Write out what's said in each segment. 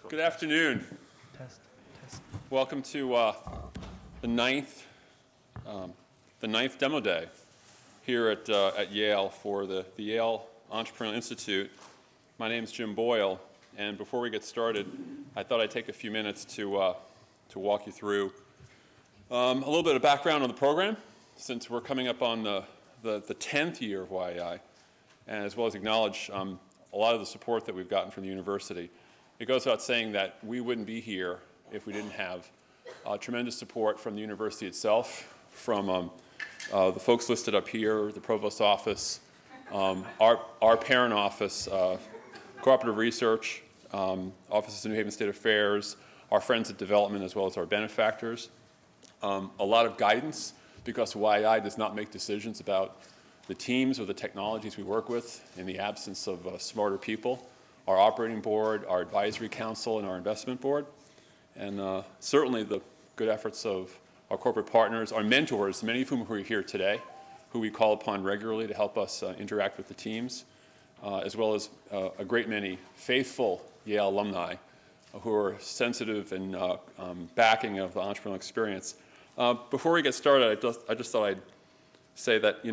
Good afternoon. Test. Welcome to the ninth demo day here at Yale for the Yale Entrepreneurial Institute. My name is Jim Boyle, and before we get started, I thought I'd take a few minutes to walk you through a little bit of background on the program, since we're coming up on the 10th year of YEI, and as well as acknowledge a lot of the support that we've gotten from the university. It goes without saying that we wouldn't be here if we didn't have tremendous support from the university itself, from the folks listed up here, the provost's office, our parent office, cooperative research, offices in New Haven State Affairs, our friends at development, as well as our benefactors. A lot of guidance, because YEI does not make decisions about the teams or the technologies we work with in the absence of smarter people. Our operating board, our advisory council, and our investment board. And certainly the good efforts of our corporate partners, our mentors, many of whom are here today, who we call upon regularly to help us interact with the teams, as well as a great many faithful Yale alumni who are sensitive and backing of the entrepreneurial experience. Before we get started, I just thought I'd say that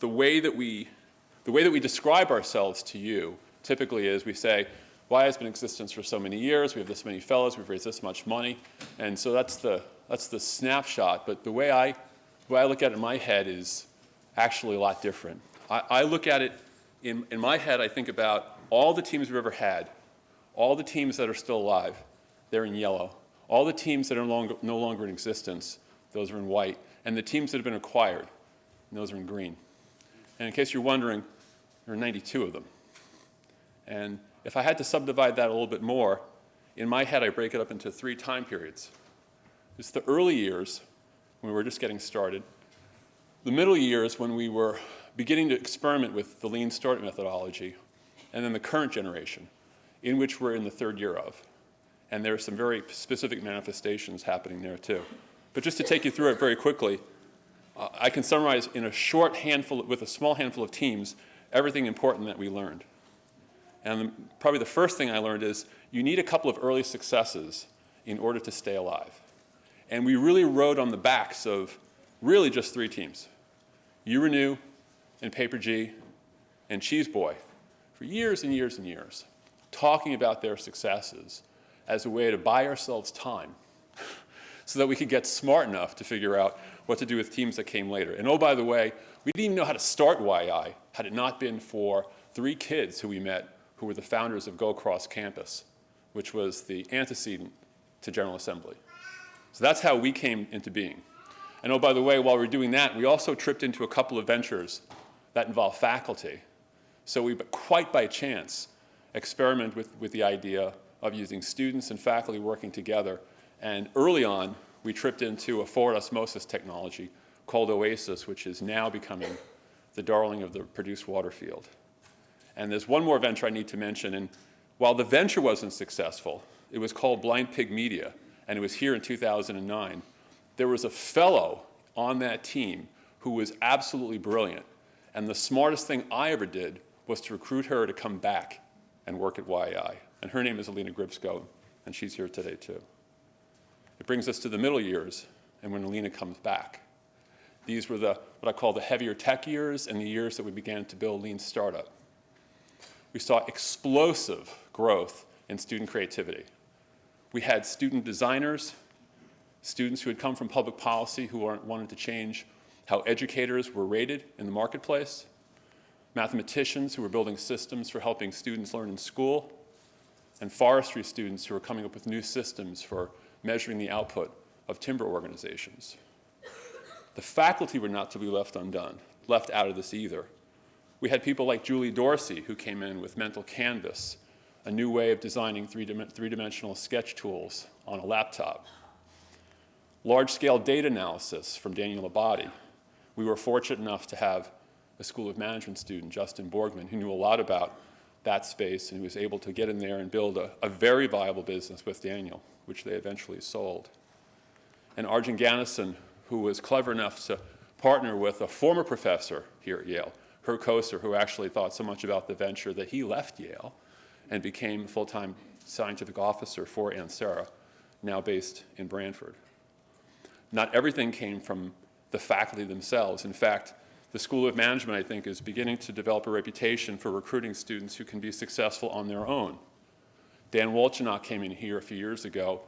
the way that we describe ourselves to you typically is we say, YEI has been in existence for so many years, we have this many fellows, we've raised this much money, and so that's the snapshot. But the way I look at it in my head is actually a lot different. I look at it in my head. I think about all the teams we've ever had, all the teams that are still alive, they're in yellow. All the teams that are no longer in existence, those are in white, and the teams that have been acquired, those are in green. And in case you're wondering, there are 92 of them. And if I had to subdivide that a little bit more, in my head I break it up into 3 time periods. It's the early years, when we were just getting started, the middle years when we were beginning to experiment with the lean startup methodology, and then the current generation, in which we're in the 3rd year of. And there are some very specific manifestations happening there too. But just to take you through it very quickly, I can summarize in a short handful, with a small handful of teams, everything important that we learned. And probably the first thing I learned is you need a couple of early successes in order to stay alive. And we really rode on the backs of really just 3 teams, URenew and Paper G and Cheese Boy, for years and years and years, talking about their successes as a way to buy ourselves time so that we could get smart enough to figure out what to do with teams that came later. And oh, by the way, we didn't even know how to start YEI had it not been for 3 kids who we met who were the founders of Go Across Campus, which was the antecedent to General Assembly. So that's how we came into being. And oh, by the way, while we were doing that, we also tripped into a couple of ventures that involved faculty. So we, quite by chance, experiment with the idea of using students and faculty working together. And early on, we tripped into a forward osmosis technology called Oasis, which is now becoming the darling of the produced water field. And there's one more venture I need to mention, and while the venture wasn't successful, it was called Blind Pig Media, and it was here in 2009. There was a fellow on that team who was absolutely brilliant, and the smartest thing I ever did was to recruit her to come back and work at YEI. And her name is Alina Gribsko, and she's here today too. It brings us to the middle years, and when Alina comes back. These were what I call the heavier tech years, and the years that we began to build lean startup. We saw explosive growth in student creativity. We had student designers, students who had come from public policy who wanted to change how educators were rated in the marketplace, mathematicians who were building systems for helping students learn in school, and forestry students who were coming up with new systems for measuring the output of timber organizations. The faculty were not to be left out of this either. We had people like Julie Dorsey, who came in with Mental Canvas, a new way of designing three-dimensional sketch tools on a laptop. Large-scale data analysis from Daniel Abadi. We were fortunate enough to have a School of Management student, Justin Borgman, who knew a lot about that space and who was able to get in there and build a very viable business with Daniel, which they eventually sold. And Arjun Ganesen, who was clever enough to partner with a former professor here at Yale, Herr Koser, who actually thought so much about the venture that he left Yale and became a full-time scientific officer for Ansera, now based in Brantford. Not everything came from the faculty themselves. In fact, the School of Management, I think, is beginning to develop a reputation for recruiting students who can be successful on their own. Dan Wolchenok came in here a few years ago.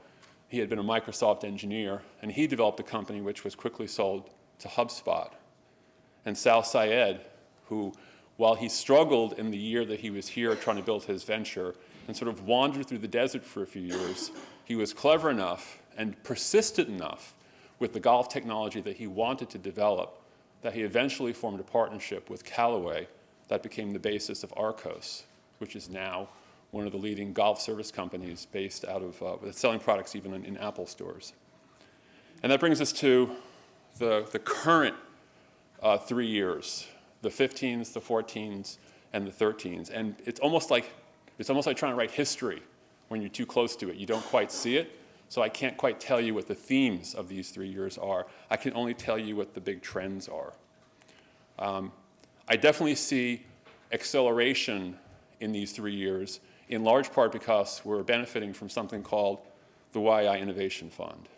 He had been a Microsoft engineer, and he developed a company which was quickly sold to HubSpot. And Sal Syed, who, while he struggled in the year that he was here trying to build his venture and sort of wandered through the desert for a few years, he was clever enough and persistent enough with the golf technology that he wanted to develop that he eventually formed a partnership with Callaway that became the basis of Arcos, which is now one of the leading golf service companies based out of, selling products even in Apple stores. And that brings us to the current 3 years, the 15s, the 14s, and the 13s. And it's almost like trying to write history when you're too close to it. You don't quite see it. So I can't quite tell you what the themes of these 3 years are. I can only tell you what the big trends are. I definitely see acceleration in these 3 years, in large part because we're benefiting from something called the YEI Innovation Fund.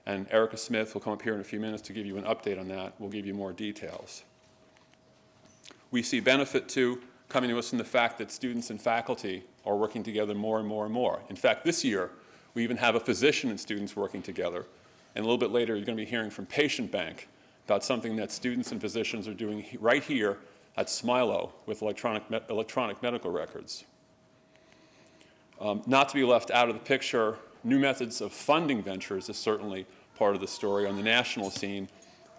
And Erica Smith will come up here in a few minutes to give you an update on that. We'll give you more details. We see benefit, too, coming to us from the fact that students and faculty are working together more and more and more. In fact, this year, we even have a physician and students working together. And a little bit later, you're going to be hearing from Patient Bank about something that students and physicians are doing right here at Smilo with electronic medical records. Not to be left out of the picture, new methods of funding ventures is certainly part of the story on the national scene.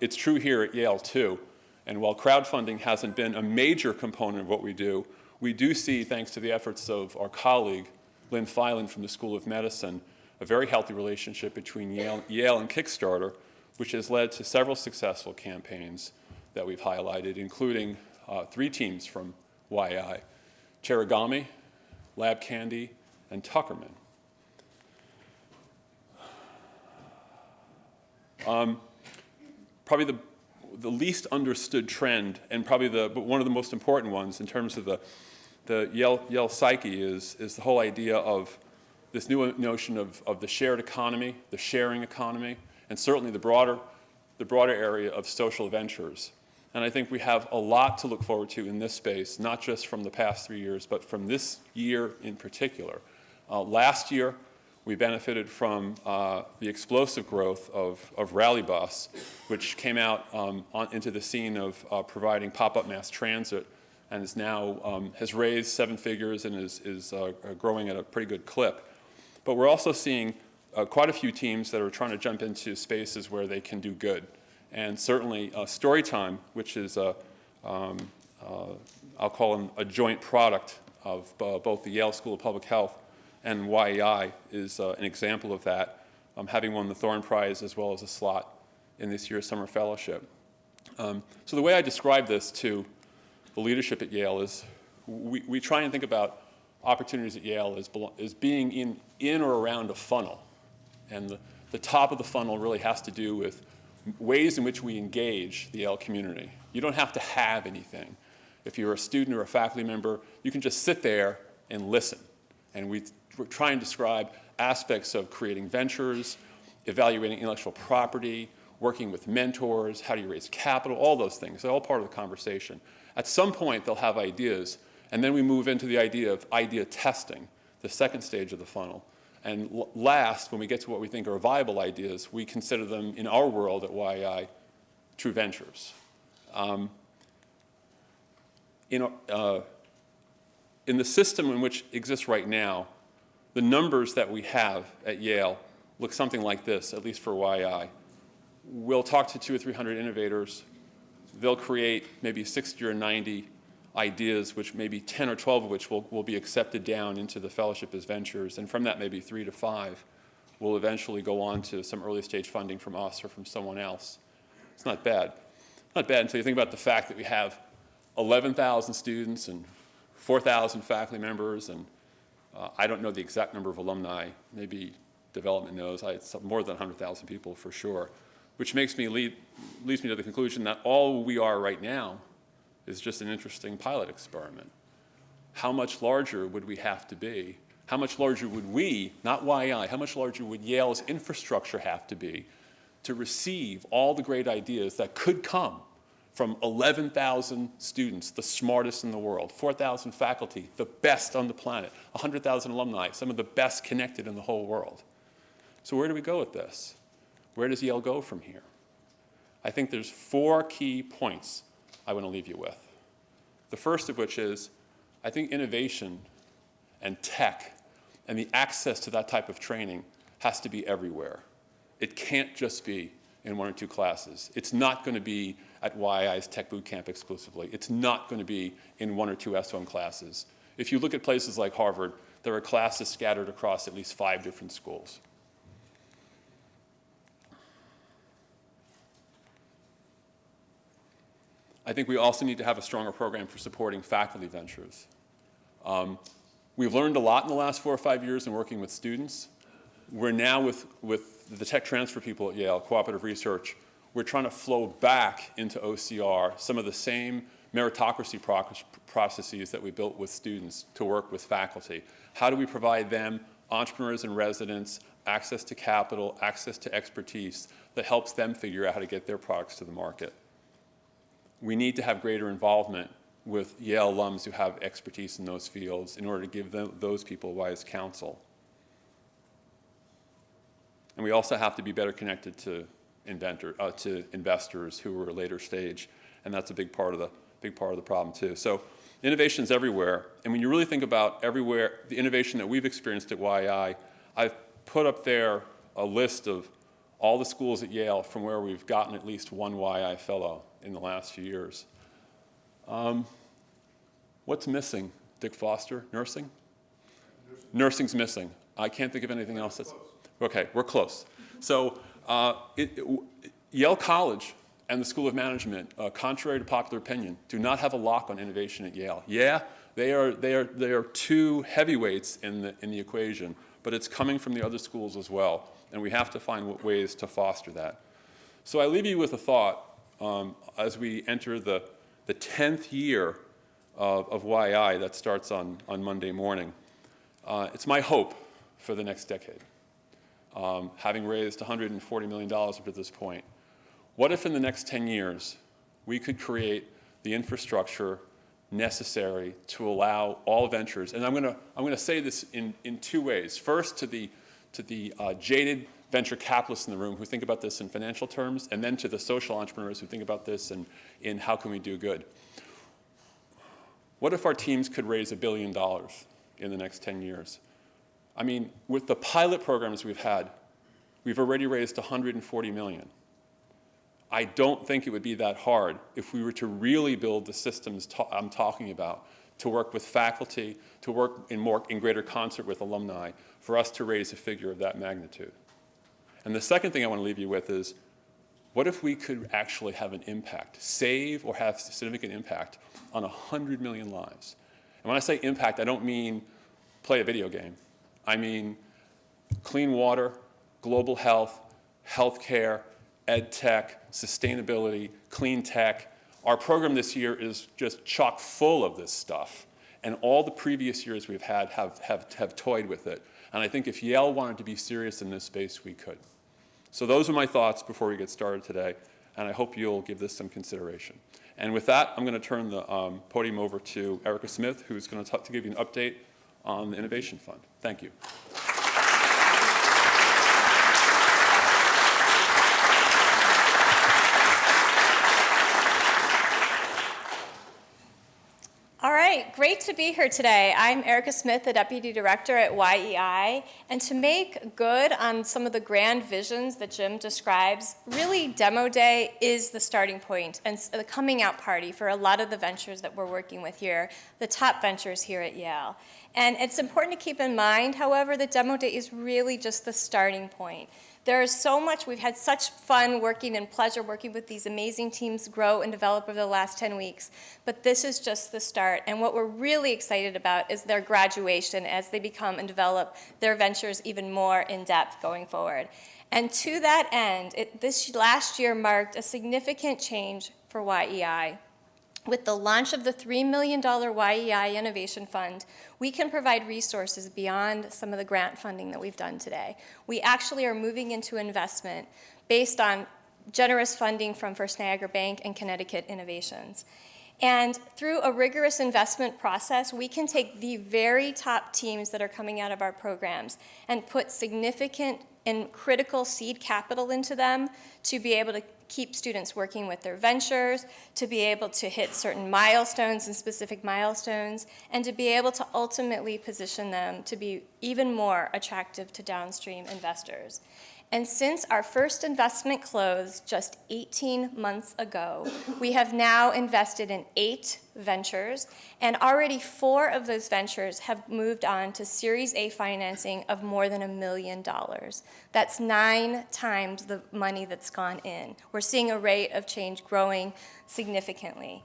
It's true here at Yale, too. And while crowdfunding hasn't been a major component of what we do see, thanks to the efforts of our colleague, Lynn Filan from the School of Medicine, a very healthy relationship between Yale and Kickstarter, which has led to several successful campaigns that we've highlighted, including 3 teams from YEI: Cherigami, Lab Candy, and Tuckerman. Probably the least understood trend, and probably but one of the most important ones in terms of the Yale psyche is the whole idea of this new notion of the shared economy, the sharing economy, and certainly the broader area of social ventures. And I think we have a lot to look forward to in this space, not just from the past 3 years, but from this year in particular. Last year, we benefited from the explosive growth of Rally Bus, which came out into the scene of providing pop-up mass transit, and is now has raised 7 figures and is growing at a pretty good clip. But we're also seeing quite a few teams that are trying to jump into spaces where they can do good. And certainly Storytime, which is I'll call them a joint product of both the Yale School of Public Health and YEI, is an example of that, having won the Thorne Prize as well as a slot in this year's summer fellowship. So the way I describe this to the leadership at Yale is we try and think about opportunities at Yale as being in or around a funnel. And the top of the funnel really has to do with ways in which we engage the Yale community. You don't have to have anything. If you're a student or a faculty member, you can just sit there and listen. And we try and describe aspects of creating ventures, evaluating intellectual property, working with mentors, how do you raise capital, all those things. They're all part of the conversation. At some point, they'll have ideas, and then we move into the idea of idea testing, the second stage of the funnel. And last, when we get to what we think are viable ideas, we consider them, in our world at YEI, true ventures. In the system in which exists right now, the numbers that we have at Yale look something like this, at least for YEI. We'll talk to 200 or 300 innovators. They'll create maybe 60 or 90 ideas, which maybe 10 or 12 of which will be accepted down into the fellowship as ventures. And from that, maybe 3 to 5 will eventually go on to some early stage funding from us or from someone else. It's not bad. Not bad until you think about the fact that we have 11,000 students and 4,000 faculty members, and I don't know the exact number of alumni. Maybe development knows. It's more than 100,000 people for sure, which leads me to the conclusion that all we are right now is just an interesting pilot experiment. how much larger would we have to be? How much larger would we, not YEI, how much larger would Yale's infrastructure have to be to receive all the great ideas that could come from 11,000 students, the smartest in the world, 4,000 faculty, the best on the planet, 100,000 alumni, some of the best connected in the whole world. So where do we go with this? Where does Yale go from here? I think there's 4 key points I want to leave you with. The first of which is, I think innovation and tech and the access to that type of training has to be everywhere. It can't just be in 1 or 2 classes. It's not going to be at YEI's Tech Bootcamp exclusively. It's not going to be in 1 or 2 S1 classes. If you look at places like Harvard, there are classes scattered across at least 5 different schools. I think we also need to have a stronger program for supporting faculty ventures. We've learned a lot in the last 4 or 5 years in working with students. We're now with the tech transfer people at Yale, cooperative research, we're trying to flow back into OCR some of the same meritocracy processes that we built with students to work with faculty. How do we provide them, entrepreneurs and residents, access to capital, access to expertise that helps them figure out how to get their products to the market? We need to have greater involvement with Yale alums who have expertise in those fields in order to give those people wise counsel. And we also have to be better connected to investors who are later stage, and that's a big part of the problem too. So innovation's everywhere, and when you really think about everywhere, the innovation that we've experienced at YEI, I've put up there a list of all the schools at Yale from where we've gotten at least 1 YEI fellow in the last few years. What's missing, Dick Foster? Nursing? Nursing's missing. I can't think of anything else that's... Okay, we're close. So Yale College and the School of Management, contrary to popular opinion, do not have a lock on innovation at Yale. Yeah, they are 2 heavyweights in the equation, but it's coming from the other schools as well, and we have to find ways to foster that. So I leave you with a thought as we enter the 10th year of YEI that starts on Monday morning. It's my hope for the next decade. Having raised $140 million up to this point, what if in the next 10 years we could create the infrastructure necessary to allow all ventures, and I'm going to say this in 2 ways. First, to the jaded venture capitalists in the room who think about this in financial terms, and then to the social entrepreneurs who think about this in how can we do good. What if our teams could raise $1 billion in the next 10 years? I mean, with the pilot programs we've had, we've already raised $140 million. I don't think it would be that hard if we were to really build the systems I'm talking about, to work with faculty, to work in greater concert with alumni, for us to raise a figure of that magnitude. And the second thing I want to leave you with is, what if we could actually have an impact, save or have significant impact on 100 million lives? And when I say impact, I don't mean play a video game. I mean clean water, global health, healthcare, ed tech, sustainability, clean tech. Our program this year is just chock full of this stuff. And all the previous years we've had have toyed with it. And I think if Yale wanted to be serious in this space, we could. So those are my thoughts before we get started today. And I hope you'll give this some consideration. And with that, I'm going to turn the podium over to Erica Smith, who's going to give you an update on the Innovation Fund. Thank you. All right, great to be here today. I'm Erica Smith, the Deputy Director at YEI, and to make good on some of the grand visions that Jim describes, really Demo Day is the starting point and the coming out party for a lot of the ventures that we're working with here, the top ventures here at Yale. And it's important to keep in mind, however, that Demo Day is really just the starting point. There is so much, we've had such fun working and pleasure working with these amazing teams grow and develop over the last 10 weeks, but this is just the start. And what we're really excited about is their graduation as they become and develop their ventures even more in depth going forward. And to that end, this last year marked a significant change for YEI. With the launch of the $3 million YEI Innovation Fund, we can provide resources beyond some of the grant funding that we've done today. We actually are moving into investment based on generous funding from First Niagara Bank and Connecticut Innovations. And through a rigorous investment process, we can take the very top teams that are coming out of our programs and put significant and critical seed capital into them to be able to keep students working with their ventures, to be able to hit certain milestones and specific milestones, and to be able to ultimately position them to be even more attractive to downstream investors. And since our first investment closed just 18 months ago, we have now invested in 8 ventures, and already 4 of those ventures have moved on to Series A financing of more than $1 million. That's 9 times the money that's gone in. We're seeing a rate of change growing significantly.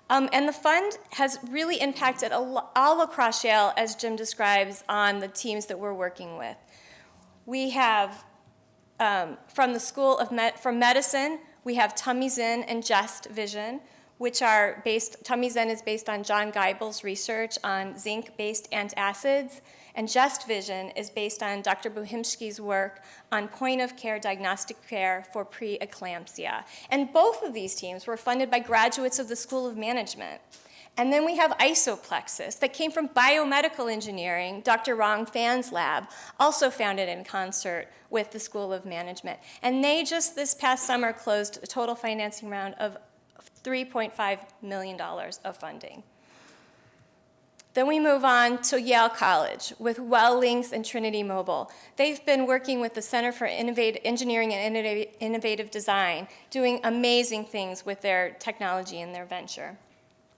And the fund has really impacted all across Yale, as Jim describes, on the teams that we're working with. We have from the School of Medicine, we have Tummy Zen and Just Vision, which are based, Tummy Zen is based on John Geibel's research on zinc-based antacids, and Just Vision is based on Dr. Bohimsky's work on point-of-care diagnostic care for preeclampsia. And both of these teams were funded by graduates of the School of Management. And then we have isoplexis that came from biomedical engineering, Dr. Rong Fan's lab, also founded in concert with the School of Management. And they just this past summer closed a total financing round of $3.5 million of funding. Then we move on to Yale College with WellLinks and Trinity Mobile. They've been working with the Center for Engineering and Innovative Design, doing amazing things with their technology and their venture.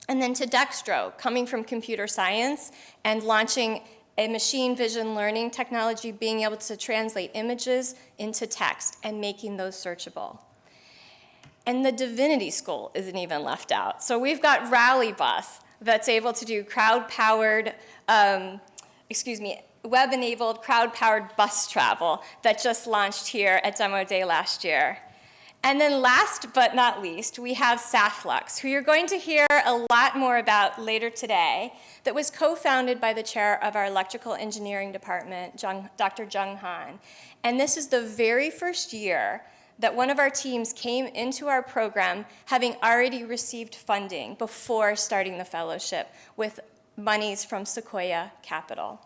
And then to Dextro, coming from computer science and launching a machine vision learning technology, being able to translate images into text and making those searchable. And the Divinity School isn't even left out. So we've got Rally Bus that's able to do crowd-powered, web-enabled crowd-powered bus travel that just launched here at Demo Day last year. And then last but not least, we have Saflux, who you're going to hear a lot more about later today, that was co-founded by the chair of our electrical engineering department, Dr. Jung Han. And this is the very first year that one of our teams came into our program having already received funding before starting the fellowship with monies from Sequoia Capital.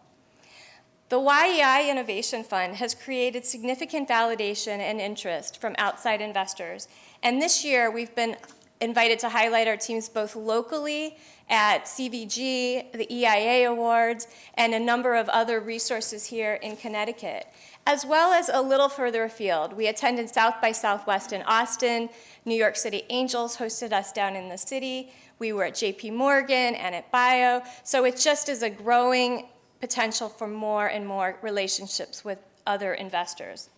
The YEI Innovation Fund has created significant validation and interest from outside investors. And this year, we've been invited to highlight our teams both locally at CVG, the EIA Awards, and a number of other resources here in Connecticut, as well as a little further afield. We attended South by Southwest in Austin. New York City Angels hosted us down in the city. We were at JP Morgan and at Bio. So it just is a growing potential for more and more relationships with other investors.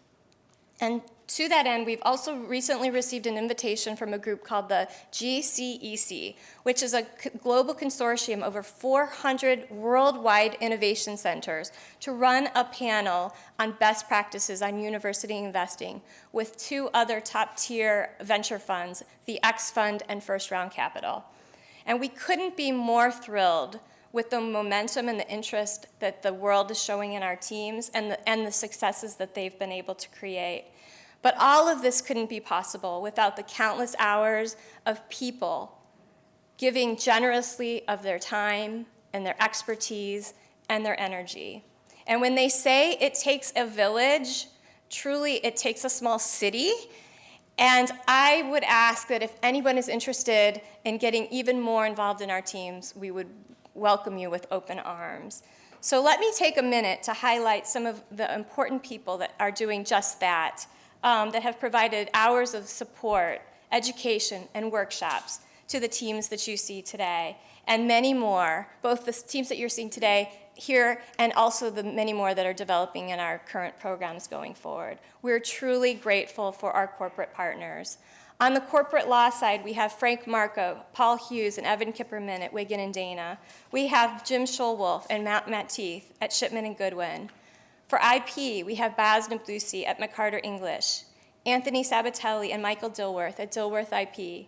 And to that end, we've also recently received an invitation from a group called the GCEC, which is a global consortium over 400 worldwide innovation centers, to run a panel on best practices on university investing with 2 other top-tier venture funds, the X Fund and First Round Capital. And we couldn't be more thrilled with the momentum and the interest that the world is showing in our teams and the successes that they've been able to create. But all of this couldn't be possible without the countless hours of people giving generously of their time and their expertise and their energy. And when they say it takes a village, truly it takes a small city. And I would ask that if anyone is interested in getting even more involved in our teams, we would welcome you with open arms. So let me take a minute to highlight some of the important people that are doing just that, that have provided hours of support, education, and workshops to the teams that you see today, and many more, both the teams that you're seeing today here and also the many more that are developing in our current programs going forward. We're truly grateful for our corporate partners. On the corporate law side, we have Frank Marco, Paul Hughes, and Evan Kipperman at Wigan and Dana. We have Jim Schulwolf and Matt Teeth at Shipman and Goodwin. For IP, we have Baz Nablusi at McCarter English, Anthony Sabatelli and Michael Dilworth at Dilworth IP,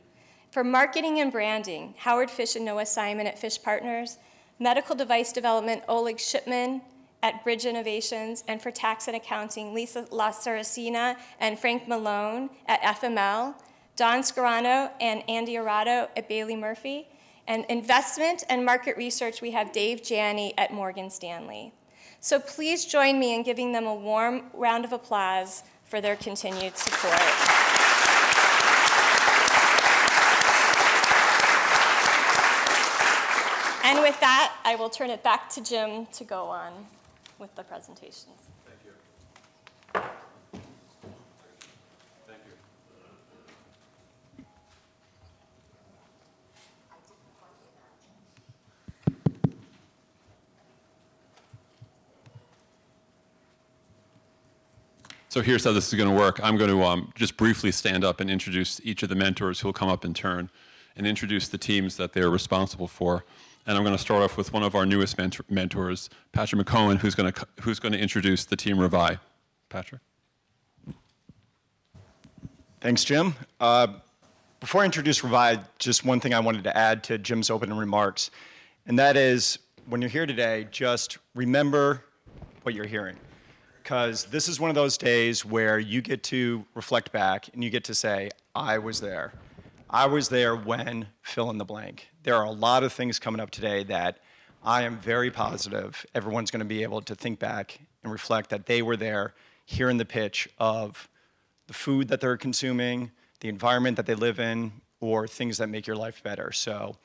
For marketing and branding, Howard Fish and Noah Simon at Fish Partners. Medical device development, Oleg Shipman at Bridge Innovations. And for tax and accounting, Lisa LaSaracina and Frank Malone at FML. Don Scarano and Andy Arado at Bailey Murphy. And investment and market research, we have Dave Janney at Morgan Stanley. So please join me in giving them a warm round of applause for their continued support. And with that, I will turn it back to Jim to go on with the presentations. Thank you. Thank you. So here's how this is going to work. I'm going to just briefly stand up and introduce each of the mentors who will come up in turn and introduce the teams that they're responsible for. And I'm going to start off with one of our newest mentors, Patrick McCohen, who's going to introduce the team Revi. Patrick? Thanks, Jim. Before I introduce Revi, just one thing I wanted to add to Jim's opening remarks, and that is, when you're here today, just remember what you're hearing. Because this is one of those days where you get to reflect back and you get to say, I was there. I was there when fill in the blank. There are a lot of things coming up today that I am very positive everyone's going to be able to think back and reflect that they were there hearing the pitch of the food that they're consuming, the environment that they live in, or things that make your life better. So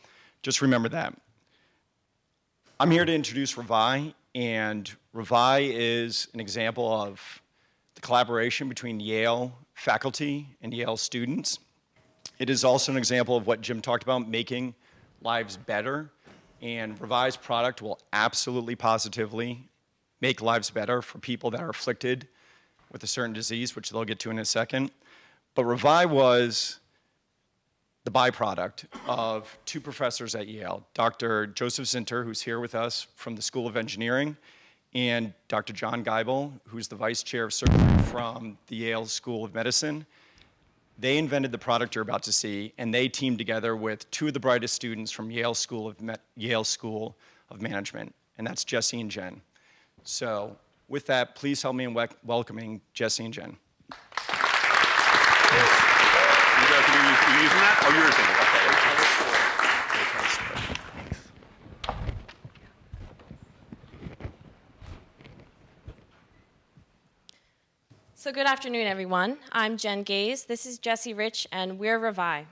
just remember that. I'm here to introduce Revi, and Revi is an example of the collaboration between Yale faculty and Yale students. It is also an example of what Jim talked about, making lives better, and Revi's product will absolutely positively make lives better for people that are afflicted with a certain disease, which they'll get to in a second. But Revi was the byproduct of two professors at Yale, Dr. Joseph Zinter, who's here with us from the School of Engineering, and Dr. John Geibel, who's the vice chair of surgery from the Yale School of Medicine. They invented the product you're about to see, and they teamed together with two of the brightest students from Yale School of Management, and that's Jesse and Jen. So with that, please help me in welcoming Jesse and Jen. You guys are you using that? Oh, you're using it. Okay. So good afternoon, everyone. I'm Jen Gaze. This is Jesse Rich, and we're Revi.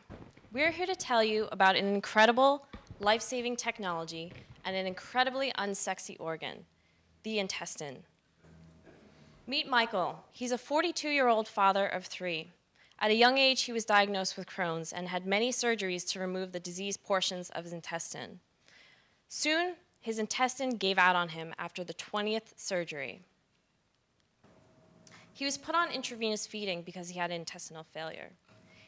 We're here to tell you about an incredible, life-saving technology and an incredibly unsexy organ, the intestine. Meet Michael. He's a 42-year-old father of 3. At a young age, he was diagnosed with Crohn's and had many surgeries to remove the diseased portions of his intestine. Soon, his intestine gave out on him after the 20th surgery. He was put on intravenous feeding because he had intestinal failure.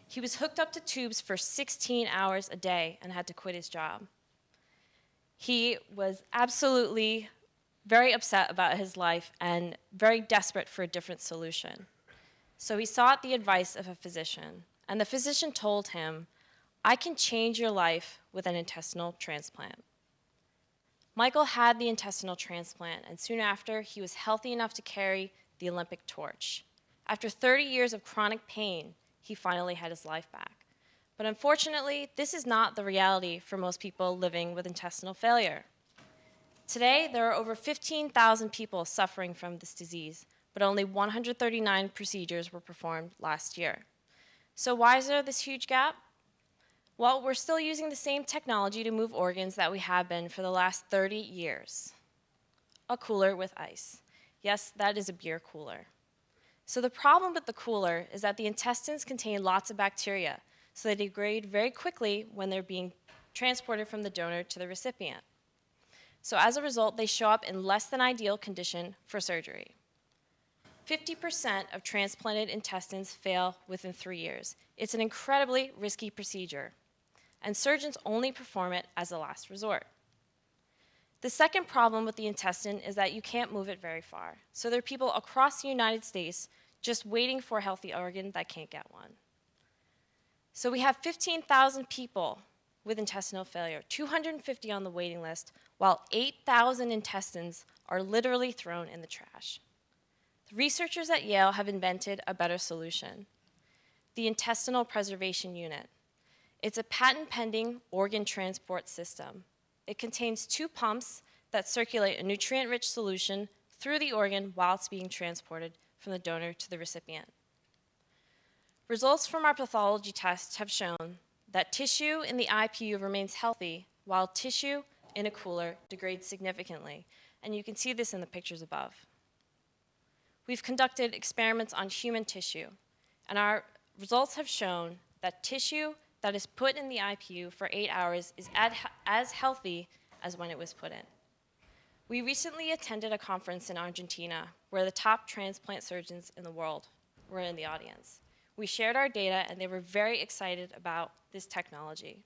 He was hooked up to tubes for 16 hours a day and had to quit his job. He was absolutely very upset about his life and very desperate for a different solution. So he sought the advice of a physician, and the physician told him, I can change your life with an intestinal transplant. Michael had the intestinal transplant, and soon after, he was healthy enough to carry the Olympic torch. After 30 years of chronic pain, he finally had his life back. But unfortunately, this is not the reality for most people living with intestinal failure. Today, there are over 15,000 people suffering from this disease, but only 139 procedures were performed last year. So why is there this huge gap? Well, we're still using the same technology to move organs that we have been for the last 30 years. A cooler with ice. Yes, that is a beer cooler. So the problem with the cooler is that the intestines contain lots of bacteria, so they degrade very quickly when they're being transported from the donor to the recipient. So as a result, they show up in less than ideal condition for surgery. 50% of transplanted intestines fail within 3 years. It's an incredibly risky procedure, and surgeons only perform it as a last resort. The second problem with the intestine is that you can't move it very far. So there are people across the United States just waiting for a healthy organ that can't get one. So we have 15,000 people with intestinal failure, 250 on the waiting list, while 8,000 intestines are literally thrown in the trash. The researchers at Yale have invented a better solution, the intestinal preservation unit. It's a patent-pending organ transport system. It contains 2 pumps that circulate a nutrient-rich solution through the organ while it's being transported from the donor to the recipient. Results from our pathology tests have shown that tissue in the IPU remains healthy, while tissue in a cooler degrades significantly, and you can see this in the pictures above. We've conducted experiments on human tissue, and our results have shown that tissue that is put in the IPU for 8 hours is as healthy as when it was put in. We recently attended a conference in Argentina where the top transplant surgeons in the world were in the audience. We shared our data, and they were very excited about this technology.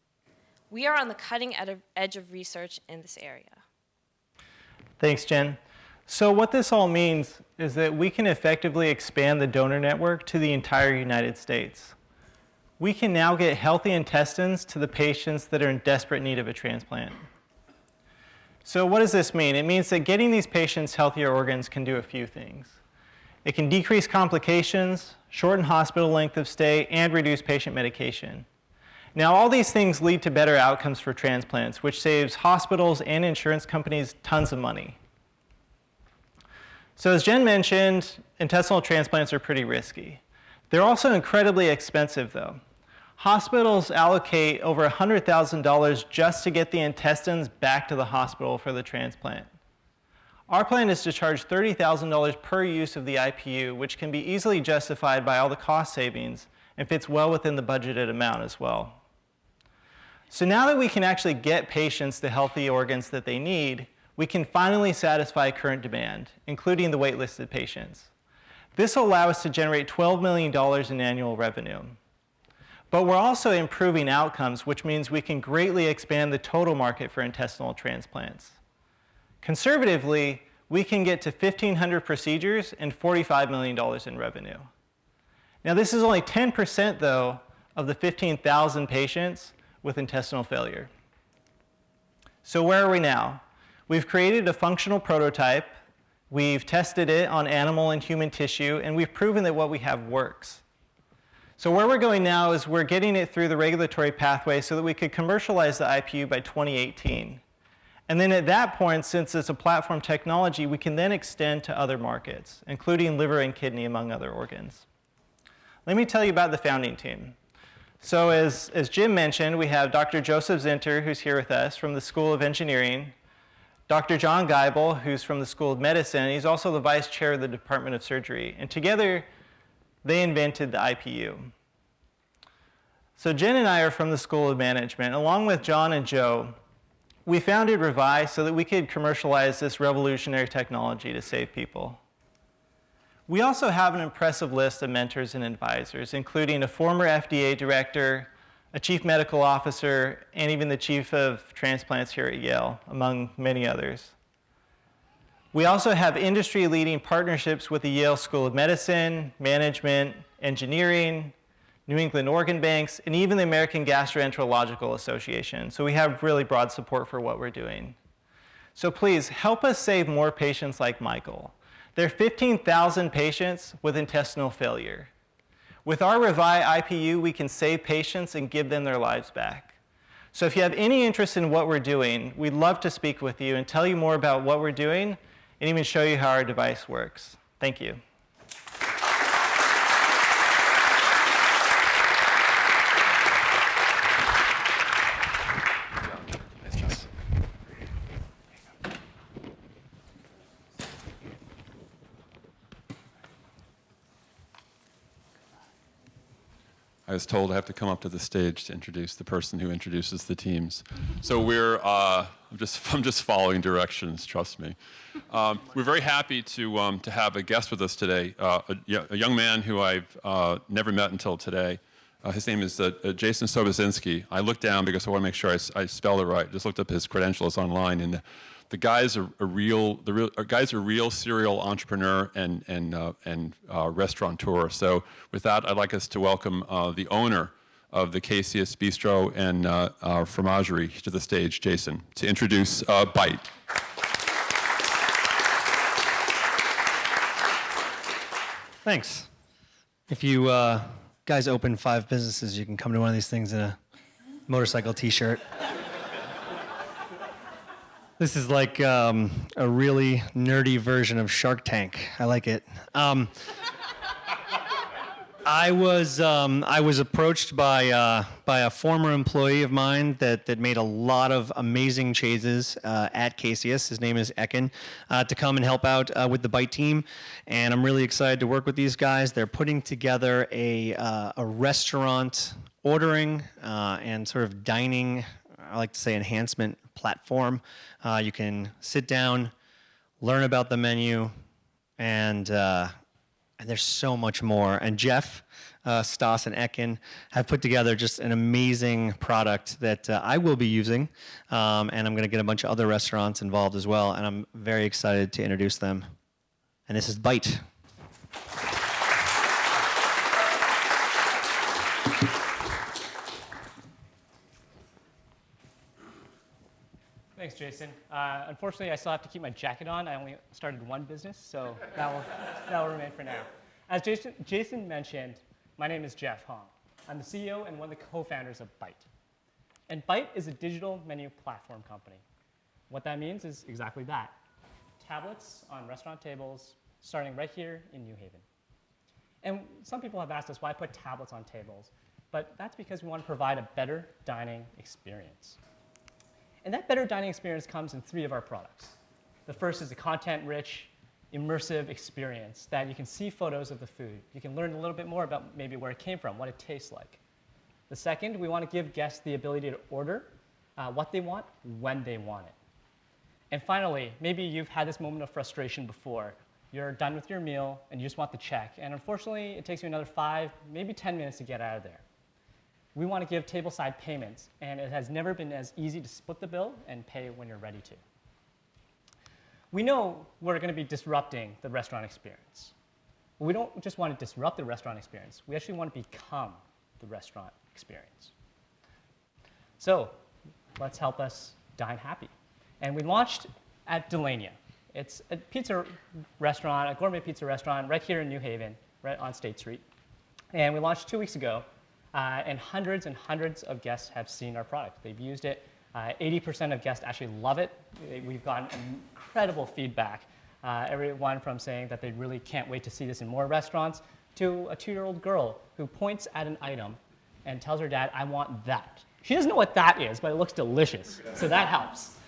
We are on the cutting edge of research in this area. Thanks, Jen. So what this all means is that we can effectively expand the donor network to the entire United States. We can now get healthy intestines to the patients that are in desperate need of a transplant. So what does this mean? It means that getting these patients healthier organs can do a few things. It can decrease complications, shorten hospital length of stay, and reduce patient medication. Now, all these things lead to better outcomes for transplants, which saves hospitals and insurance companies tons of money. So as Jen mentioned, intestinal transplants are pretty risky. They're also incredibly expensive, though. Hospitals allocate over $100,000 just to get the intestines back to the hospital for the transplant. Our plan is to charge $30,000 per use of the IPU, which can be easily justified by all the cost savings and fits well within the budgeted amount as well. So now that we can actually get patients the healthy organs that they need, we can finally satisfy current demand, including the waitlisted patients. This will allow us to generate $12 million in annual revenue. But we're also improving outcomes, which means we can greatly expand the total market for intestinal transplants. Conservatively, we can get to 1,500 procedures and $45 million in revenue. Now, this is only 10%, though, of the 15,000 patients with intestinal failure. So where are we now? We've created a functional prototype, we've tested it on animal and human tissue, and we've proven that what we have works. So where we're going now is we're getting it through the regulatory pathway so that we could commercialize the IPU by 2018. And then at that point, since it's a platform technology, we can then extend to other markets, including liver and kidney, among other organs. Let me tell you about the founding team. So as Jim mentioned, we have Dr. Joseph Zinter, who's here with us from the School of Engineering, Dr. John Geibel, who's from the School of Medicine. He's also the vice chair of the Department of Surgery. And together, they invented the IPU. So Jen and I are from the School of Management. Along with John and Joe, we founded Revi so that we could commercialize this revolutionary technology to save people. We also have an impressive list of mentors and advisors, including a former FDA director, a chief medical officer, and even the chief of transplants here at Yale, among many others. We also have industry-leading partnerships with the Yale School of Medicine, Management, Engineering, New England Organ Banks, and even the American Gastroenterological Association. So we have really broad support for what we're doing. So please, help us save more patients like Michael. There are 15,000 patients with intestinal failure. With our Revi IPU, we can save patients and give them their lives back. So if you have any interest in what we're doing, we'd love to speak with you and tell you more about what we're doing and even show you how our device works. Thank you. I was told I have to come up to the stage to introduce the person who introduces the teams. So I'm just following directions, trust me. We're very happy to have a guest with us today, a young man who I've never met until today. His name is Jason Sobozinski. I looked down because I want to make sure I spell it right. Just looked up his credentials online, and the guy's a real serial entrepreneur and restaurateur. So with that, I'd like us to welcome the owner of the KCS Bistro and Fromagerie to the stage, Jason, to introduce Bite. Thanks. If you guys open 5 businesses, you can come to one of these things in a motorcycle t-shirt. This is like a really nerdy version of Shark Tank. I like it. I was approached by a former employee of mine that made a lot of amazing changes at KCS. His name is Ekin, to come and help out with the Bite team, and I'm really excited to work with these guys. They're putting together a restaurant ordering and sort of dining, I like to say, enhancement platform. You can sit down, learn about the menu, and there's so much more. And Jeff, Stas, and Ekin have put together just an amazing product that I will be using, and I'm going to get a bunch of other restaurants involved as well, and I'm very excited to introduce them. And this is Bite. Thanks, Jason. Unfortunately, I still have to keep my jacket on. I only started one business, so that will remain for now. As Jason mentioned, my name is Jeff Hong. I'm the CEO and one of the co-founders of Bite. And Bite is a digital menu platform company. What that means is exactly that. Tablets on restaurant tables, starting right here in New Haven. And some people have asked us why put tablets on tables, but that's because we want to provide a better dining experience. And that better dining experience comes in 3 of our products. The first is a content-rich, immersive experience that you can see photos of the food. You can learn a little bit more about maybe where it came from, what it tastes like. The second, we want to give guests the ability to order what they want, when they want it. And finally, maybe you've had this moment of frustration before. You're done with your meal, and you just want the check. And unfortunately, it takes you another 5, maybe 10 minutes to get out of there. We want to give tableside payments, and it has never been as easy to split the bill and pay when you're ready to. We know we're going to be disrupting the restaurant experience. But we don't just want to disrupt the restaurant experience. We actually want to become the restaurant experience. So let's help us dine happy. And we launched at Delania. It's a pizza restaurant, a gourmet pizza restaurant right here in New Haven, right on State Street. And we launched 2 weeks ago. And hundreds of guests have seen our product. They've used it. 80% of guests actually love it. We've gotten incredible feedback. Everyone from saying that they really can't wait to see this in more restaurants, to a 2-year-old girl who points at an item and tells her dad, "I want that." She doesn't know what that is, but it looks delicious, so that helps.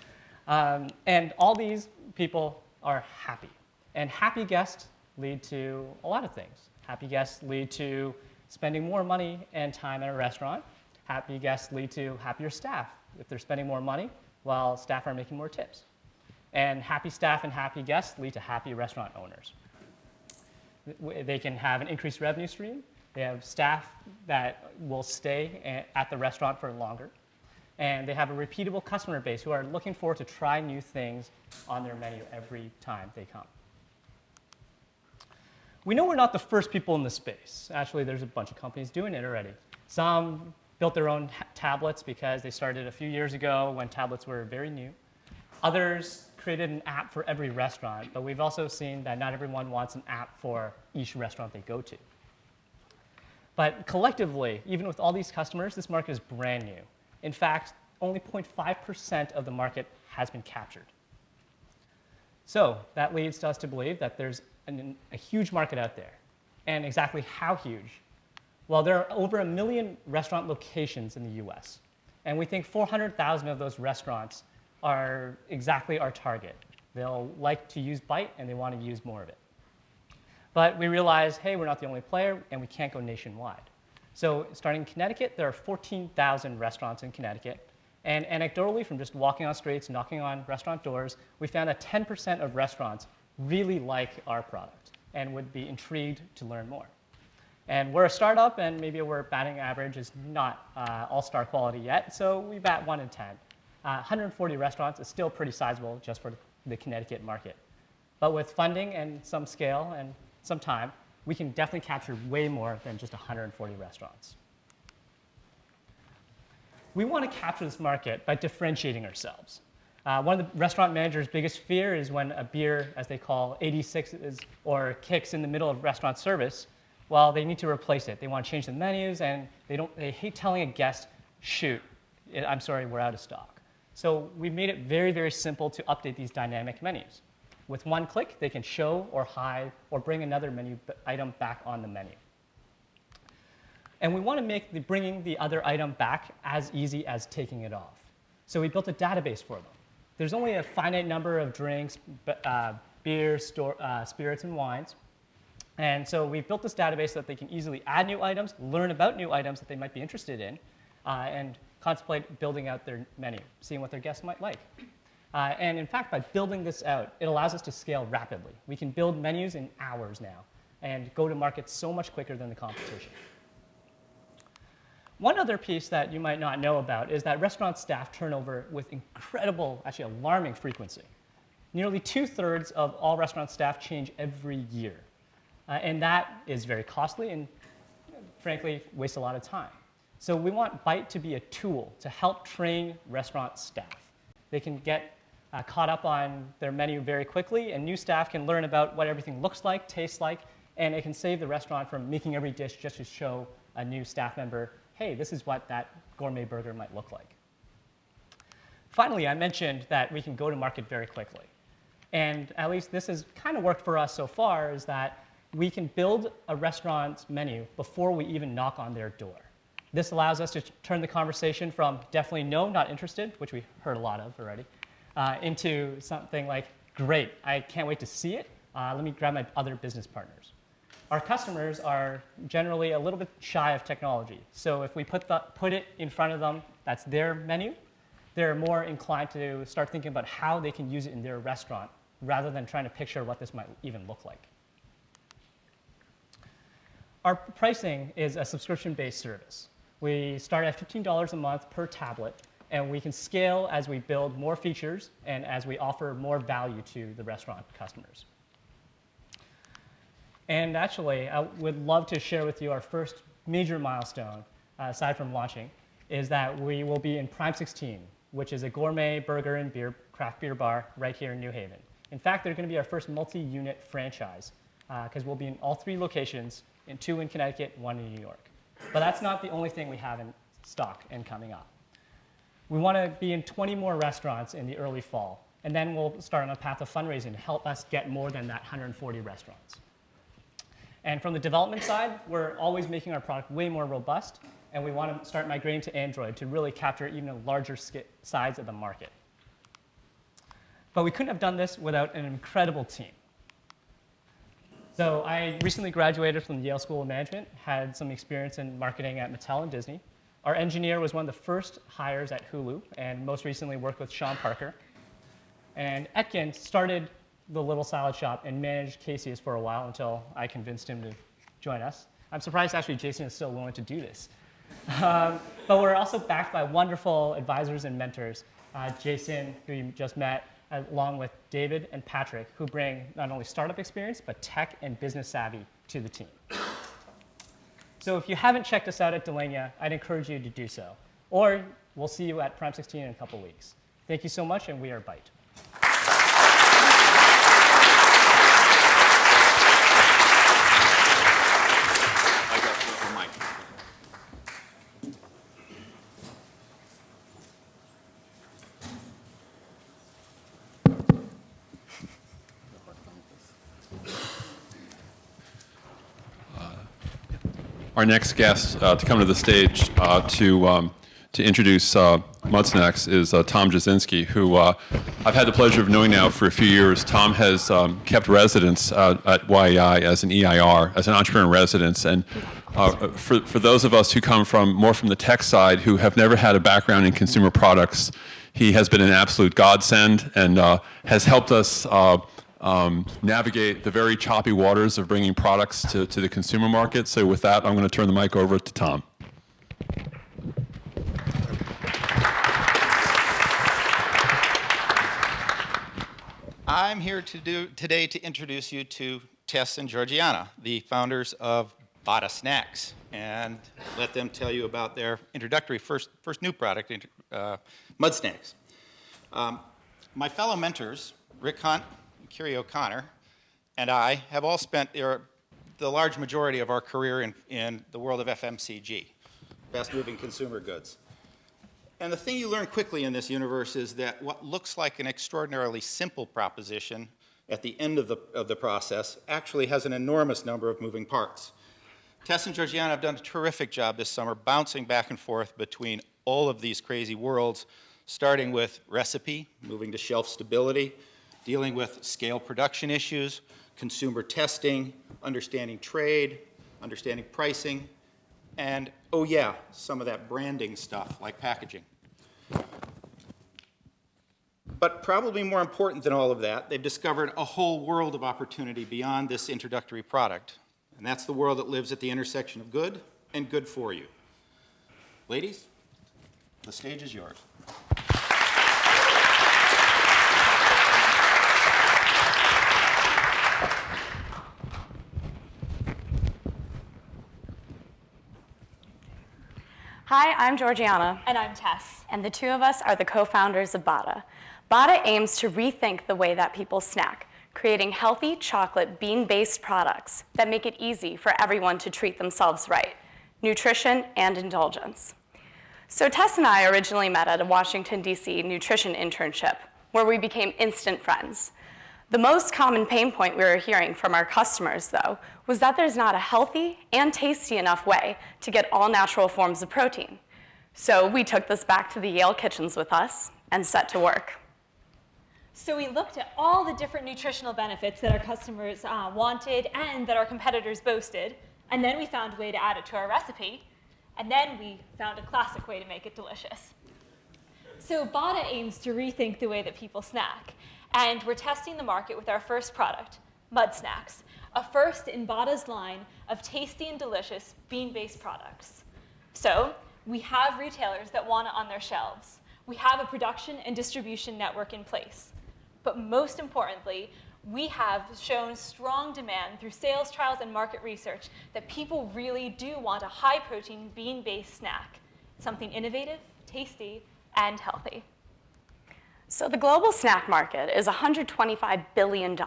And all these people are happy. And happy guests lead to a lot of things. Happy guests lead to spending more money and time at a restaurant. Happy guests lead to happier staff if they're spending more money, while staff are making more tips. And happy staff and happy guests lead to happy restaurant owners. They can have an increased revenue stream. They have staff that will stay at the restaurant for longer. And they have a repeatable customer base who are looking forward to try new things on their menu every time they come. We know we're not the first people in the space. Actually, there's a bunch of companies doing it already. Some built their own tablets because they started a few years ago when tablets were very new. Others created an app for every restaurant, but we've also seen that not everyone wants an app for each restaurant they go to. But collectively, even with all these customers, this market is brand new. In fact, only 0.5% of the market has been captured. So that leads us to believe that there's a huge market out there. And exactly how huge? Well, there are over 1 million restaurant locations in the US. And we think 400,000 of those restaurants are exactly our target. They'll like to use Bite, and they want to use more of it. But we realize, hey, we're not the only player, and we can't go nationwide. So starting in Connecticut, there are 14,000 restaurants in Connecticut. And anecdotally, from just walking on streets, knocking on restaurant doors, we found that 10% of restaurants really like our product and would be intrigued to learn more. And we're a startup, and maybe our batting average is not all-star quality yet, so we bat 1 in 10. 140 restaurants is still pretty sizable just for the Connecticut market. But with funding and some scale and some time, we can definitely capture way more than just 140 restaurants. We want to capture this market by differentiating ourselves. One of the restaurant manager's biggest fear is when a beer, as they call 86s or kicks in the middle of restaurant service, well, they need to replace it. They want to change the menus, and they hate telling a guest, shoot, I'm sorry, we're out of stock. So we've made it very, very simple to update these dynamic menus. With one click, they can show or hide or bring another menu item back on the menu. And we want to make bringing the other item back as easy as taking it off. So we built a database for them. There's only a finite number of drinks, beer, spirits, and wines. And so we built this database so that they can easily add new items, learn about new items that they might be interested in, and contemplate building out their menu, seeing what their guests might like. And in fact, by building this out, it allows us to scale rapidly. We can build menus in hours now and go to market so much quicker than the competition. One other piece that you might not know about is that restaurant staff turnover with incredible, actually alarming frequency. Nearly 2/3 of all restaurant staff change every year. And that is very costly and, frankly, wastes a lot of time. So we want Byte to be a tool to help train restaurant staff. They can get caught up on their menu very quickly, and new staff can learn about what everything looks like, tastes like, and it can save the restaurant from making every dish just to show a new staff member, hey, this is what that gourmet burger might look like. Finally, I mentioned that we can go to market very quickly. And at least this has kind of worked for us so far, is that we can build a restaurant's menu before we even knock on their door. This allows us to turn the conversation from definitely no, not interested, which we heard a lot of already, into something like, great, I can't wait to see it. Let me grab my other business partners. Our customers are generally a little bit shy of technology. So if we put it in front of them, that's their menu, they're more inclined to start thinking about how they can use it in their restaurant rather than trying to picture what this might even look like. Our pricing is a subscription-based service. We start at $15 a month per tablet, and we can scale as we build more features and as we offer more value to the restaurant customers. And actually, I would love to share with you our first major milestone, aside from launching, is that we will be in Prime 16, which is a gourmet burger and craft beer bar right here in New Haven. In fact, they're going to be our first multi-unit franchise, because we'll be in all 3 locations, 2 in Connecticut, 1 in New York. But that's not the only thing we have in stock and coming up. We want to be in 20 more restaurants in the early fall, and then we'll start on a path of fundraising to help us get more than that 140 restaurants. And from the development side, we're always making our product way more robust, and we want to start migrating to Android to really capture even a larger size of the market. But we couldn't have done this without an incredible team. So I recently graduated from the Yale School of Management, had some experience in marketing at Mattel and Disney. Our engineer was one of the first hires at Hulu, and most recently worked with Sean Parker. And Etkin started the Little Salad Shop and managed Casey's for a while until I convinced him to join us. I'm surprised actually Jason is still willing to do this. But we're also backed by wonderful advisors and mentors. Jason, who you just met, along with David and Patrick, who bring not only startup experience, but tech and business savvy to the team. So if you haven't checked us out at Delania, I'd encourage you to do so. Or we'll see you at Prime 16 in a couple weeks. Thank you so much, and we are Byte. Our next guest to come to the stage to introduce Mudsnacks is Tom Jasinski, who I've had the pleasure of knowing now for a few years. Tom has kept residence at YEI as an EIR, as an entrepreneur in residence. And for those of us who come more from the tech side, who have never had a background in consumer products, he has been an absolute godsend and has helped us navigate the very choppy waters of bringing products to the consumer market. So with that, I'm going to turn the mic over to Tom. I'm here today to introduce you to Tess and Georgiana, the founders of Vita snacks and let them tell you about their introductory first new product, Mud Snacks. My fellow mentors, Rick Hunt, Kiri O'Connor, and I have all spent the large majority of our career in the world of FMCG, fast-moving consumer goods. And the thing you learn quickly in this universe is that what looks like an extraordinarily simple proposition at the end of the process actually has an enormous number of moving parts. Tess and Georgiana have done a terrific job this summer bouncing back and forth between all of these crazy worlds, starting with recipe, moving to shelf stability, dealing with scale production issues, consumer testing, understanding trade, understanding pricing, and, oh yeah, some of that branding stuff like packaging. But probably more important than all of that, they've discovered a whole world of opportunity beyond this introductory product. And that's the world that lives at the intersection of good and good for you. Ladies, the stage is yours. Hi, I'm Georgiana. And I'm Tess. And the two of us are the co-founders of Vita. Vita aims to rethink the way that people snack, creating healthy chocolate bean-based products that make it easy for everyone to treat themselves right, nutrition and indulgence. So Tess and I originally met at a Washington, D.C. nutrition internship, where we became instant friends. The most common pain point we were hearing from our customers, though, was that there's not a healthy and tasty enough way to get all natural forms of protein. So we took this back to the Yale kitchens with us and set to work. So we looked at all the different nutritional benefits that our customers wanted and that our competitors boasted, and then we found a way to add it to our recipe, and then we found a classic way to make it delicious. So Vita aims to rethink the way that people snack, and we're testing the market with our first product, Mud Snacks, a first in Vita's line of tasty and delicious bean-based products. So we have retailers that want it on their shelves. We have a production and distribution network in place. But most importantly, we have shown strong demand through sales trials and market research that people really do want a high-protein, bean-based snack, something innovative, tasty, and healthy. So the global snack market is $125 billion.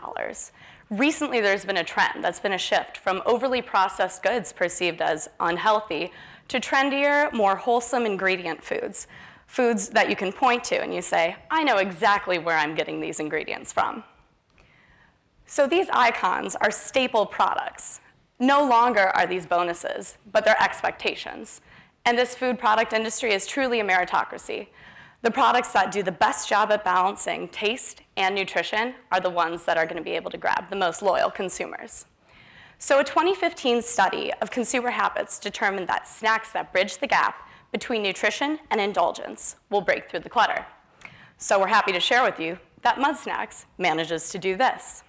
Recently, there's been a trend that's been a shift from overly processed goods perceived as unhealthy to trendier, more wholesome ingredient foods, foods that you can point to and you say, I know exactly where I'm getting these ingredients from. So these icons are staple products. No longer are these bonuses, but they're expectations. And this food product industry is truly a meritocracy. The products that do the best job at balancing taste and nutrition are the ones that are going to be able to grab the most loyal consumers. So a 2015 study of consumer habits determined that snacks that bridge the gap between nutrition and indulgence will break through the clutter. So we're happy to share with you that Mud Snacks manages to do this.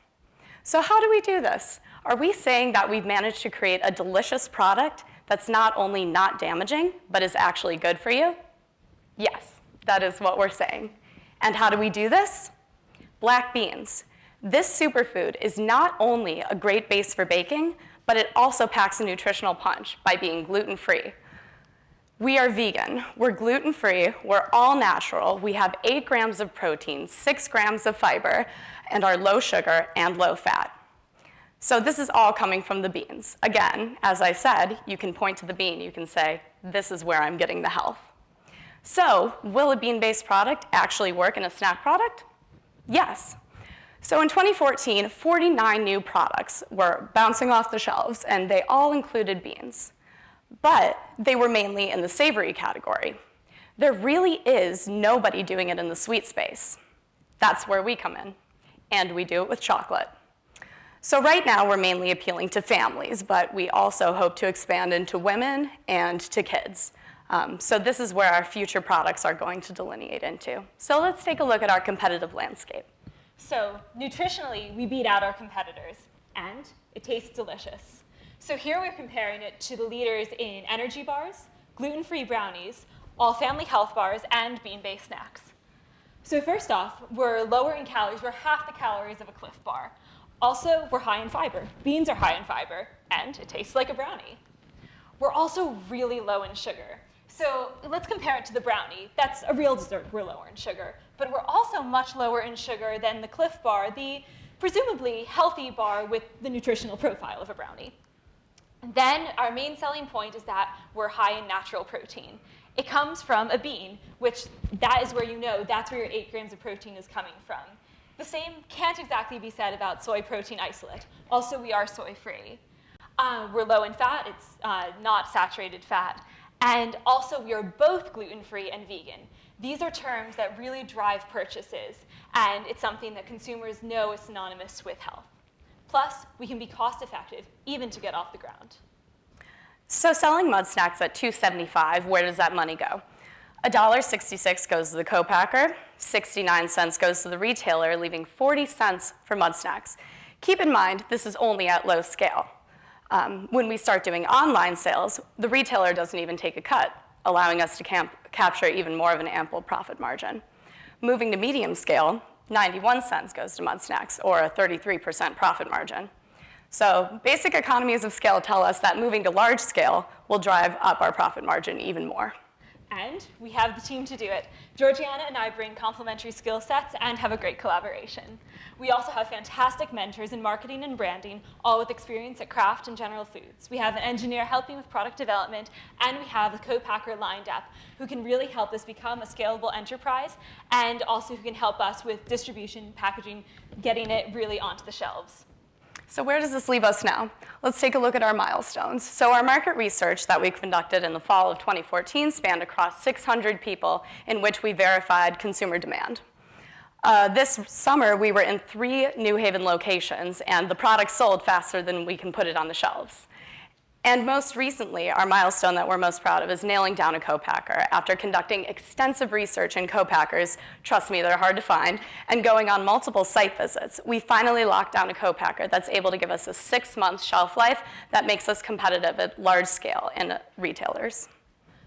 So how do we do this? Are we saying that we've managed to create a delicious product that's not only not damaging, but is actually good for you? Yes. That is what we're saying. And how do we do this? Black beans. This superfood is not only a great base for baking, but it also packs a nutritional punch by being gluten-free. We are vegan, we're gluten-free, we're all natural, we have 8 grams of protein, 6 grams of fiber, and are low sugar and low fat. So this is all coming from the beans. Again, as I said, you can point to the bean, you can say, this is where I'm getting the health. So, will a bean-based product actually work in a snack product? Yes. So in 2014, 49 new products were bouncing off the shelves, and they all included beans. But they were mainly in the savory category. There really is nobody doing it in the sweet space. That's where we come in, and we do it with chocolate. So right now, we're mainly appealing to families, but we also hope to expand into women and to kids. So this is where our future products are going to delineate into. So let's take a look at our competitive landscape. So nutritionally, we beat out our competitors, and it tastes delicious. So here we're comparing it to the leaders in energy bars, gluten-free brownies, all family health bars, and bean-based snacks. So first off, we're lower in calories. We're half the calories of a Cliff Bar. Also, we're high in fiber. Beans are high in fiber, and it tastes like a brownie. We're also really low in sugar. So let's compare it to the brownie. That's a real dessert. We're lower in sugar. But we're also much lower in sugar than the Cliff Bar, the presumably healthy bar with the nutritional profile of a brownie. And then our main selling point is that we're high in natural protein. It comes from a bean, which that is where you know that's where your 8 grams of protein is coming from. The same can't exactly be said about soy protein isolate. Also, we are soy-free. We're low in fat. It's not saturated fat. And also, we are both gluten-free and vegan. These are terms that really drive purchases, and it's something that consumers know is synonymous with health. Plus, we can be cost-effective, even to get off the ground. So selling mud snacks at $2.75, where does that money go? $1.66 goes to the co-packer, 69 cents goes to the retailer, leaving 40 cents for mud snacks. Keep in mind, this is only at low scale. When we start doing online sales, the retailer doesn't even take a cut, allowing us to capture even more of an ample profit margin. Moving to medium scale, 91 cents goes to mud snacks, or a 33% profit margin. So basic economies of scale tell us that moving to large scale will drive up our profit margin even more. And we have the team to do it. Georgiana and I bring complementary skill sets and have a great collaboration. We also have fantastic mentors in marketing and branding, all with experience at Kraft and General Foods. We have an engineer helping with product development, and we have a co-packer lined up who can really help us become a scalable enterprise, and also who can help us with distribution, packaging, getting it really onto the shelves. So where does this leave us now? Let's take a look at our milestones. So our market research that we conducted in the fall of 2014 spanned across 600 people in which we verified consumer demand. This summer, we were in 3 New Haven locations, and the product sold faster than we can put it on the shelves. And most recently, our milestone that we're most proud of is nailing down a co-packer. After conducting extensive research in co-packers, trust me, they're hard to find, and going on multiple site visits, we finally locked down a co-packer that's able to give us a 6-month shelf life that makes us competitive at large scale in retailers.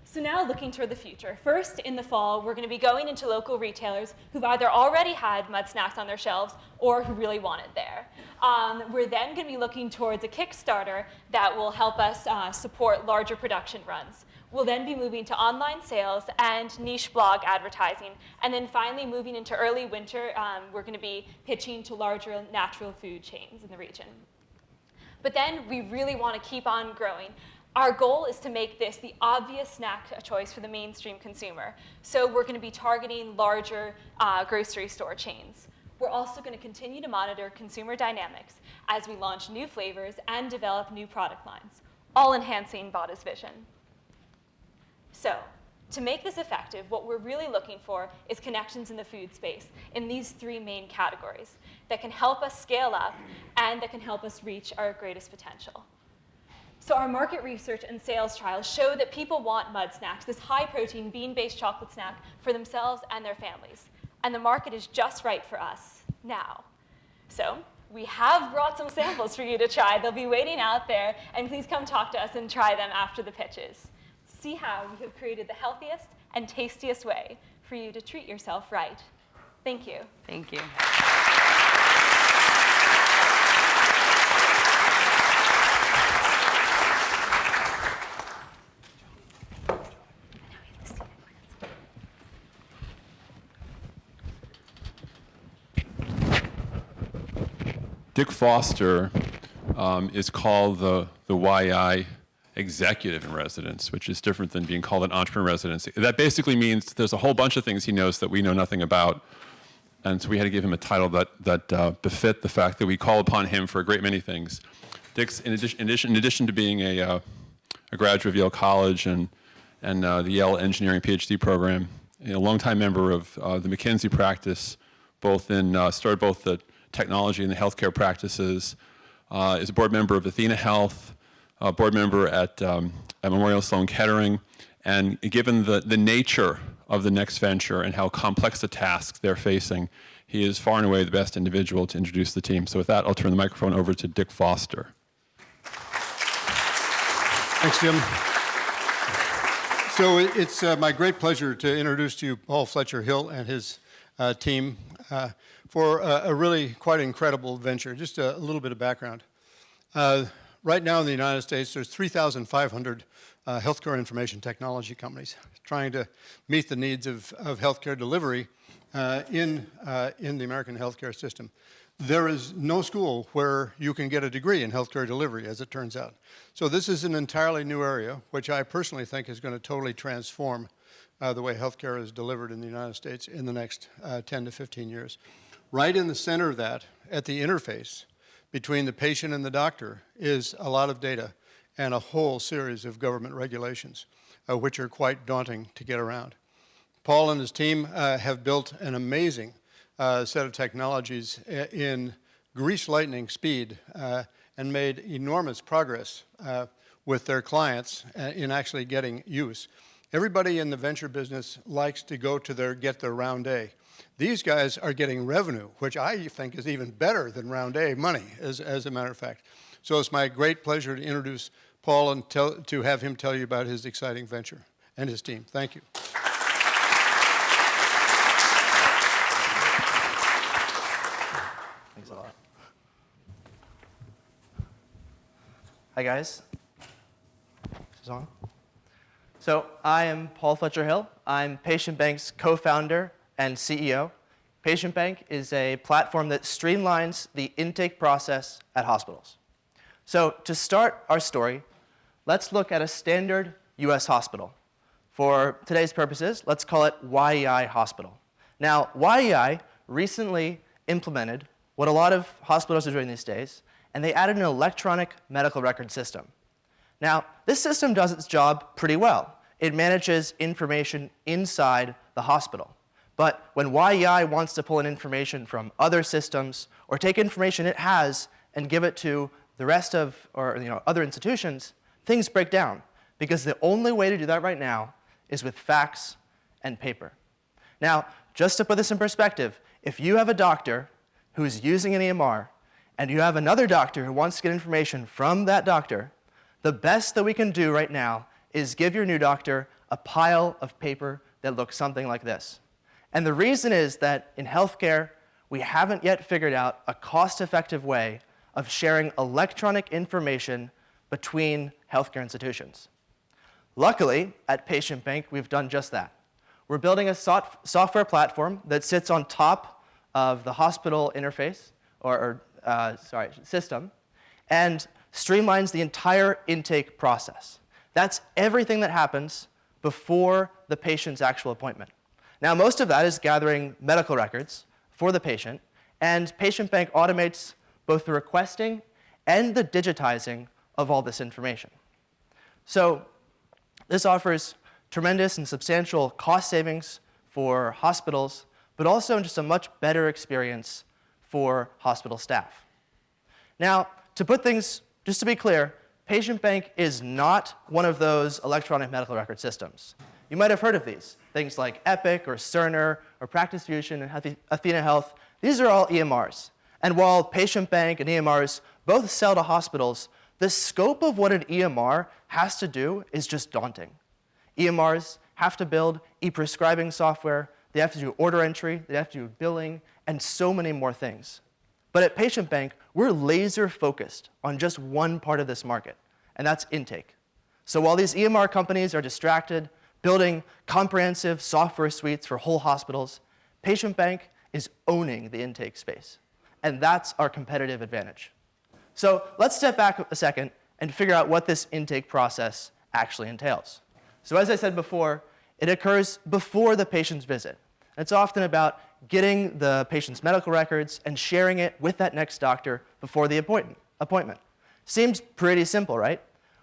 So now looking toward the future. First, in the fall, we're going to be going into local retailers who've either already had mud snacks on their shelves or who really want it there. We're then going to be looking towards a Kickstarter that will help us support larger production runs. We'll then be moving to online sales and niche blog advertising. And then finally, moving into early winter, we're going to be pitching to larger natural food chains in the region. But then we really want to keep on growing. Our goal is to make this the obvious snack choice for the mainstream consumer. So we're going to be targeting larger grocery store chains. We're also going to continue to monitor consumer dynamics as we launch new flavors and develop new product lines, all enhancing Vita's vision. So to make this effective, what we're really looking for is connections in the food space in these 3 main categories that can help us scale up and that can help us reach our greatest potential. So our market research and sales trials show that people want mud snacks, this high-protein, bean-based chocolate snack, for themselves and their families. And the market is just right for us now. So we have brought some samples for you to try. They'll be waiting out there, and please come talk to us and try them after the pitches. See how we have created the healthiest and tastiest way for you to treat yourself right. Thank you. Thank you. Dick Foster is called the YEI Executive in Residence, which is different than being called an Entrepreneur in Residence. That basically means there's a whole bunch of things he knows that we know nothing about. And so we had to give him a title that befit the fact that we call upon him for a great many things. Dick's, in addition to being a graduate of Yale College and the Yale Engineering PhD program, a longtime member of the McKinsey practice, started both the technology and the healthcare practices, is a board member of Athena Health, a board member at Memorial Sloan Kettering, and given the nature of the next venture and how complex the tasks they're facing, he is far and away the best individual to introduce the team. So with that, I'll turn the microphone over to Dick Foster. Thanks, Jim. So it's my great pleasure to introduce to you Paul Fletcher Hill and his team. for a really quite incredible venture. Just a little bit of background. Right now in the United States, there's 3,500 healthcare information technology companies trying to meet the needs of healthcare delivery in the American healthcare system. There is no school where you can get a degree in healthcare delivery, as it turns out. So this is an entirely new area, which I personally think is going to totally transform the way healthcare is delivered in the United States in the next 10 to 15 years. Right in the center of that, at the interface between the patient and the doctor, is a lot of data and a whole series of government regulations, which are quite daunting to get around. Paul and his team have built an amazing set of technologies in grease lightning speed and made enormous progress with their clients in actually getting use. Everybody in the venture business likes to go to get their round A. These guys are getting revenue, which I think is even better than round A money, as a matter of fact. So it's my great pleasure to introduce Paul and to have him tell you about his exciting venture and his team. Thank you. Thanks a lot. Hi, guys. This is on. So I am Paul Fletcher Hill. I'm Patient Bank's co-founder and CEO. Patient Bank is a platform that streamlines the intake process at hospitals. So to start our story, let's look at a standard US hospital. For today's purposes, let's call it YEI Hospital. Now, YEI recently implemented what a lot of hospitals are doing these days, and they added an electronic medical record system. Now, this system does its job pretty well. It manages information inside the hospital. But when YEI wants to pull in information from other systems or take information it has and give it to the rest of, other institutions, things break down because the only way to do that right now is with fax and paper. Now, just to put this in perspective, if you have a doctor who's using an EMR and you have another doctor who wants to get information from that doctor, the best that we can do right now is give your new doctor a pile of paper that looks something like this. And the reason is that in healthcare, we haven't yet figured out a cost-effective way of sharing electronic information between healthcare institutions. Luckily, at Patient Bank, we've done just that. We're building a software platform that sits on top of the hospital interface, system, and streamlines the entire intake process. That's everything that happens before the patient's actual appointment. Now, most of that is gathering medical records for the patient, and Patient Bank automates both the requesting and the digitizing of all this information. So this offers tremendous and substantial cost savings for hospitals, but also just a much better experience for hospital staff. Now, to put things, just to be clear, Patient Bank is not one of those electronic medical record systems. You might have heard of these, things like Epic or Cerner or Practice Fusion and Athena Health. These are all EMRs. And while Patient Bank and EMRs both sell to hospitals, the scope of what an EMR has to do is just daunting. EMRs have to build e-prescribing software, they have to do order entry, they have to do billing, and so many more things. But at Patient Bank, we're laser focused on just one part of this market, and that's intake. So while these EMR companies are distracted building comprehensive software suites for whole hospitals, Patient Bank is owning the intake space. And that's our competitive advantage. So let's step back a second and figure out what this intake process actually entails. So as I said before, it occurs before the patient's visit. It's often about getting the patient's medical records and sharing it with that next doctor before the appointment. Seems pretty simple, right?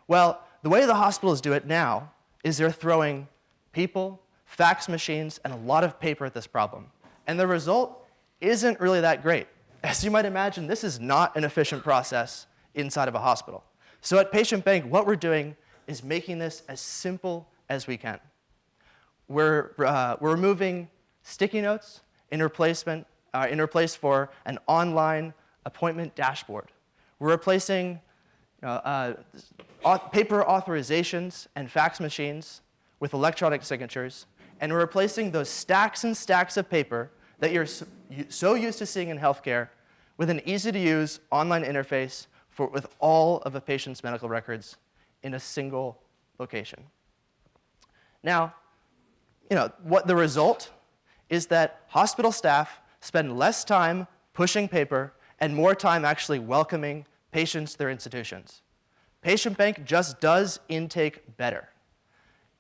Well, the way the hospitals do it now is they're throwing people, fax machines, and a lot of paper at this problem. And the result isn't really that great. As you might imagine, this is not an efficient process inside of a hospital. So at Patient Bank, what we're doing is making this as simple as we can. We're removing sticky notes in place for an online appointment dashboard. We're replacing paper authorizations and fax machines with electronic signatures, and we're replacing those stacks and stacks of paper that you're so used to seeing in healthcare with an easy-to-use online interface with all of a patient's medical records in a single location. Now, what the result is that hospital staff spend less time pushing paper and more time actually welcoming patients to their institutions. Patient Bank just does intake better.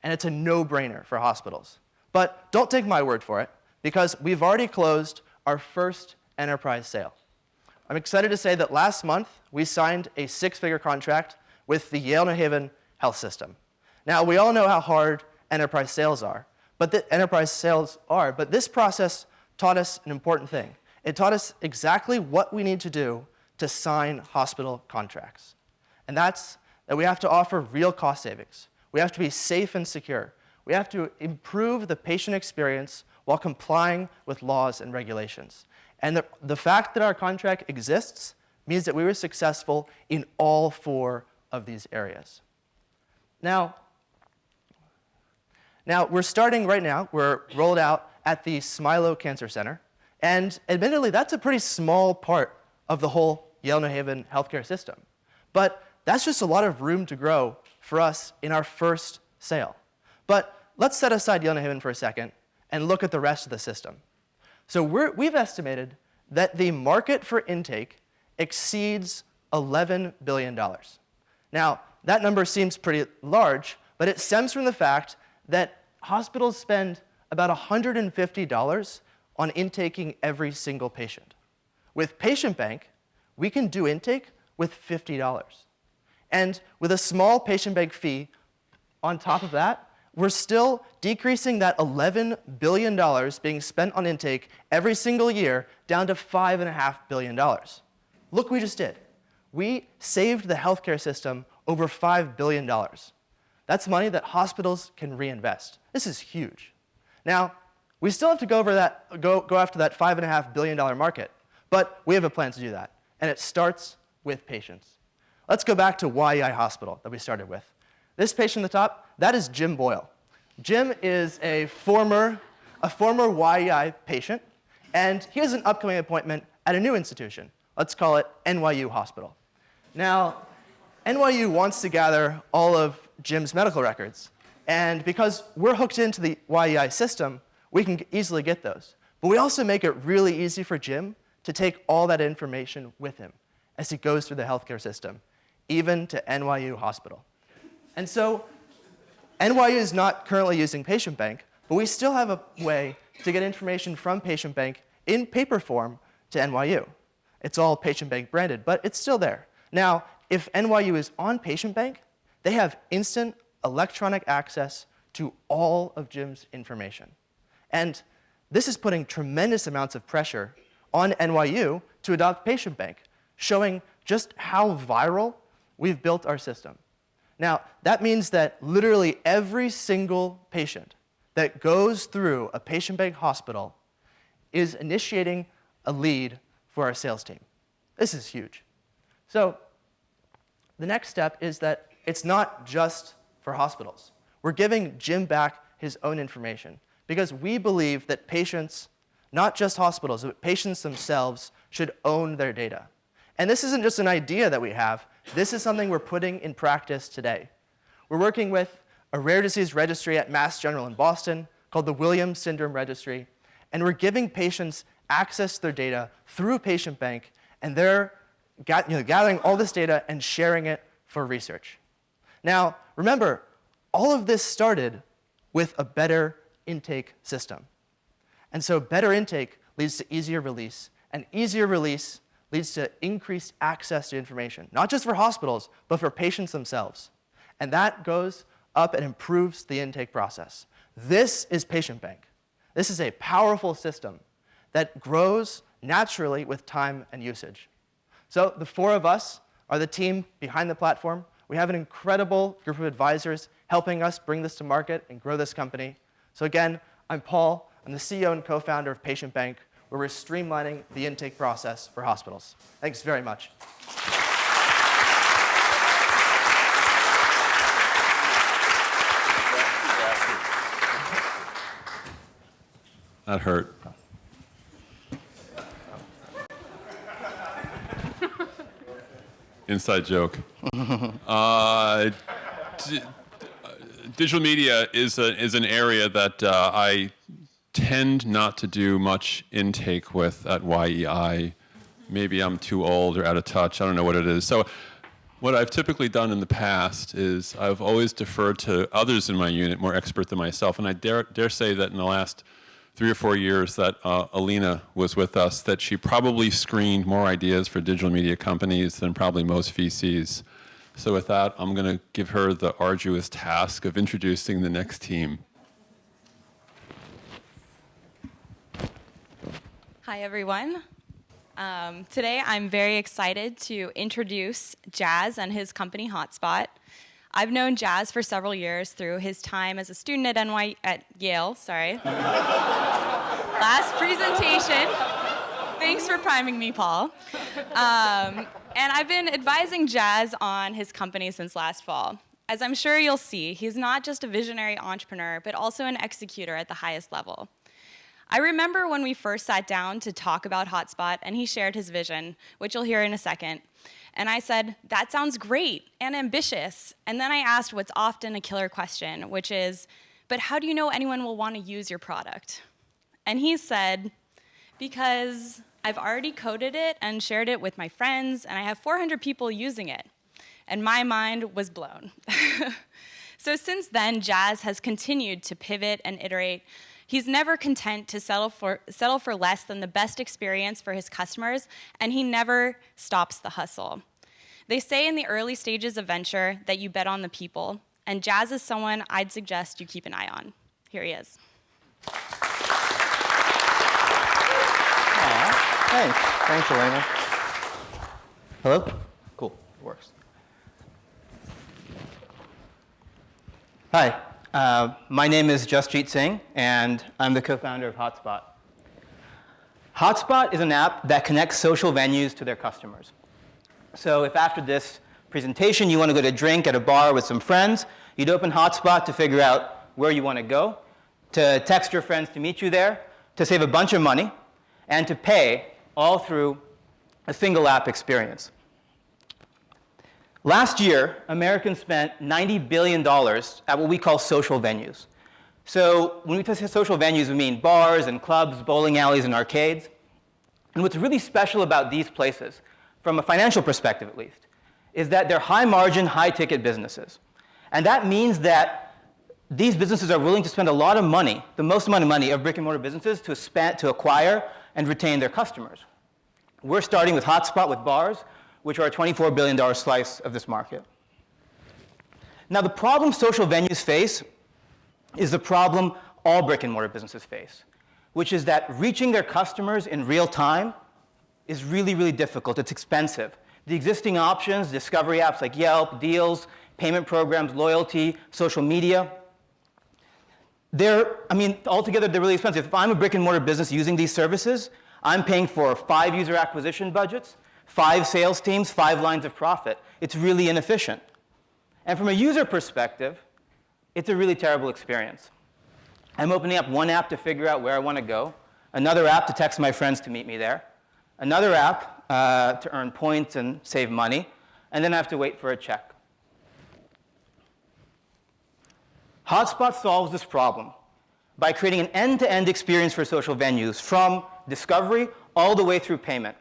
And it's a no-brainer for hospitals. But don't take my word for it, because we've already closed our first enterprise sale. I'm excited to say that last month, we signed a 6-figure contract with the Yale New Haven Health System. Now, we all know how hard enterprise sales are, but this process taught us an important thing. It taught us exactly what we need to do to sign hospital contracts. And that's that we have to offer real cost savings. We have to be safe and secure. We have to improve the patient experience while complying with laws and regulations. And the fact that our contract exists means that we were successful in all 4 of these areas. Now we're starting right now. We're rolled out at the Smilo Cancer Center. And admittedly, that's a pretty small part of the whole Yale New Haven healthcare system. But that's just a lot of room to grow for us in our first sale. But let's set aside Yale New Haven for a second and look at the rest of the system. So we've estimated that the market for intake exceeds $11 billion. Now, that number seems pretty large, but it stems from the fact that hospitals spend about $150 on intaking every single patient. With Patient Bank, we can do intake with $50. And with a small Patient Bank fee on top of that, we're still decreasing that $11 billion being spent on intake every single year down to $5.5 billion. Look what we just did. We saved the healthcare system over $5 billion. That's money that hospitals can reinvest. This is huge. Now, we still have to go after that $5.5 billion market, but we have a plan to do that, and it starts with patients. Let's go back to YEI Hospital that we started with. This patient at the top, that is Jim Boyle. Jim is a former YEI patient, and he has an upcoming appointment at a new institution. Let's call it NYU Hospital. Now, NYU wants to gather all of Jim's medical records, and because we're hooked into the YEI system, we can easily get those. But we also make it really easy for Jim to take all that information with him as he goes through the healthcare system, even to NYU Hospital. And so NYU is not currently using Patient Bank, but we still have a way to get information from Patient Bank in paper form to NYU. It's all Patient Bank branded, but it's still there. Now, if NYU is on Patient Bank, they have instant electronic access to all of Jim's information. And this is putting tremendous amounts of pressure on NYU to adopt Patient Bank, showing just how viral we've built our system. Now, that means that literally every single patient that goes through a Patient Bank hospital is initiating a lead for our sales team. This is huge. So the next step is that it's not just for hospitals. We're giving Jim back his own information because we believe that patients, not just hospitals, but patients themselves should own their data. And this isn't just an idea that we have. This is something we're putting in practice today. We're working with a rare disease registry at Mass General in Boston called the Williams Syndrome Registry, and we're giving patients access to their data through Patient Bank, and they're gathering all this data and sharing it for research. Now, remember, all of this started with a better intake system. And so better intake leads to easier release, and easier release leads to increased access to information, not just for hospitals, but for patients themselves. And that goes up and improves the intake process. This is Patient Bank. This is a powerful system that grows naturally with time and usage. So the 4 of us are the team behind the platform. We have an incredible group of advisors helping us bring this to market and grow this company. So again, I'm Paul. I'm the CEO and co-founder of Patient Bank, where we're streamlining the intake process for hospitals. Thanks very much. That hurt. Inside joke. Digital media is an area that I tend not to do much intake with at YEI. Maybe I'm too old or out of touch. I don't know what it is. So what I've typically done in the past is I've always deferred to others in my unit, more expert than myself. And I dare say that in the last 3 or 4 years that Alina was with us, that she probably screened more ideas for digital media companies than probably most VCs. So with that, I'm going to give her the arduous task of introducing the next team. Hi, everyone. Today, I'm very excited to introduce Jazz and his company, Hotspot. I've known Jazz for several years through his time as a student at Yale. Last presentation. Thanks for priming me, Paul. And I've been advising Jazz on his company since last fall. As I'm sure you'll see, he's not just a visionary entrepreneur, but also an executor at the highest level. I remember when we first sat down to talk about Hotspot and he shared his vision, which you'll hear in a second. And I said, that sounds great and ambitious. And then I asked what's often a killer question, which is, but how do you know anyone will want to use your product? And he said, because I've already coded it and shared it with my friends, and I have 400 people using it. And my mind was blown. So since then, Jazz has continued to pivot and iterate. He's never content to settle for less than the best experience for his customers, and he never stops the hustle. They say in the early stages of venture that you bet on the people, and Jazz is someone I'd suggest you keep an eye on. Here he is. Thanks. Thanks, Elena. Hello? Cool. It works. Hi. My name is Jasjeet Singh, and I'm the co-founder of Hotspot. Hotspot is an app that connects social venues to their customers. So if after this presentation you want to go to drink at a bar with some friends, you'd open Hotspot to figure out where you want to go, to text your friends to meet you there, to save a bunch of money, and to pay all through a single app experience. Last year, Americans spent $90 billion at what we call social venues. So when we say social venues, we mean bars and clubs, bowling alleys, and arcades. And what's really special about these places, from a financial perspective at least, is that they're high-margin, high-ticket businesses. And that means that these businesses are willing to spend a lot of money, the most amount of money of brick-and-mortar businesses, to acquire and retain their customers. We're starting with Hotspot with bars, which are a $24 billion slice of this market. Now, the problem social venues face is the problem all brick-and-mortar businesses face, which is that reaching their customers in real time is really, really difficult. It's expensive. The existing options, discovery apps like Yelp, deals, payment programs, loyalty, social media, altogether they're really expensive. If I'm a brick-and-mortar business using these services, I'm paying for 5 user acquisition budgets, 5 sales teams, 5 lines of profit. It's really inefficient. And from a user perspective, it's a really terrible experience. I'm opening up one app to figure out where I want to go, another app to text my friends to meet me there, another app to earn points and save money, and then I have to wait for a check. Hotspot solves this problem by creating an end-to-end experience for social venues from discovery all the way through payment.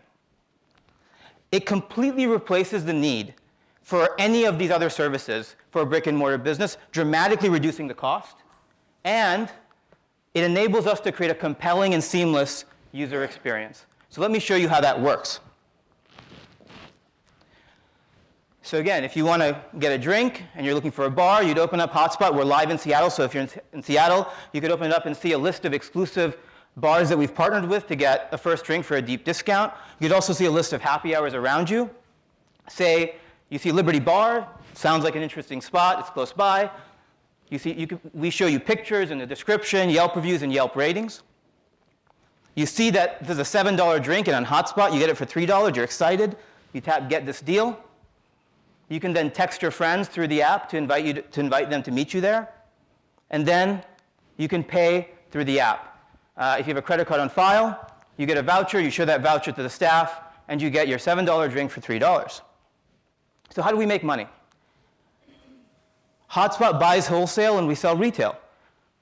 It completely replaces the need for any of these other services for a brick-and-mortar business, dramatically reducing the cost, and it enables us to create a compelling and seamless user experience. So let me show you how that works. So again, if you want to get a drink and you're looking for a bar, you'd open up Hotspot. We're live in Seattle, so if you're in Seattle, you could open it up and see a list of exclusive bars that we've partnered with to get a first drink for a deep discount. You'd also see a list of happy hours around you. Say you see Liberty Bar, sounds like an interesting spot, it's close by. We show you pictures and a description, Yelp reviews, and Yelp ratings. You see that there's a $7 drink, and on Hotspot you get it for $3. You're excited. You tap Get This Deal. You can then text your friends through the app to invite them to meet you there. And then you can pay through the app. If you have a credit card on file, you get a voucher, you show that voucher to the staff, and you get your $7 drink for $3. So how do we make money? Hotspot buys wholesale and we sell retail.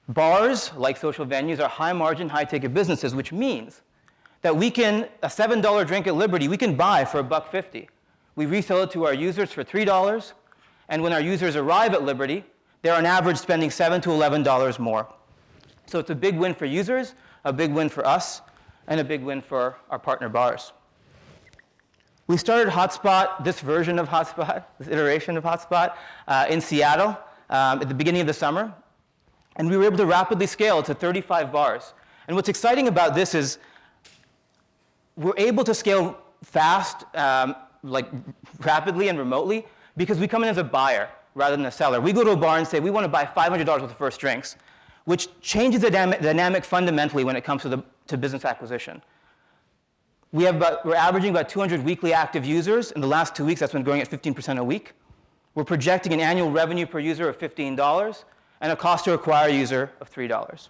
Bars, like social venues, are high-margin, high-ticket businesses, which means that we can, a $7 drink at Liberty, we can buy for $1.50. We resell it to our users for $3, and when our users arrive at Liberty, they're on average spending $7 to $11 more. So it's a big win for users, a big win for us, and a big win for our partner bars. We started Hotspot, this version of Hotspot, this iteration of Hotspot, in Seattle at the beginning of the summer. And we were able to rapidly scale to 35 bars. And what's exciting about this is we're able to scale fast, like rapidly and remotely, because we come in as a buyer rather than a seller. We go to a bar and say, we want to buy $500 worth of first drinks, which changes the dynamic fundamentally when it comes to business acquisition. We're averaging about 200 weekly active users. In the last 2 weeks, that's been growing at 15% a week. We're projecting an annual revenue per user of $15 and a cost to acquire a user of $3.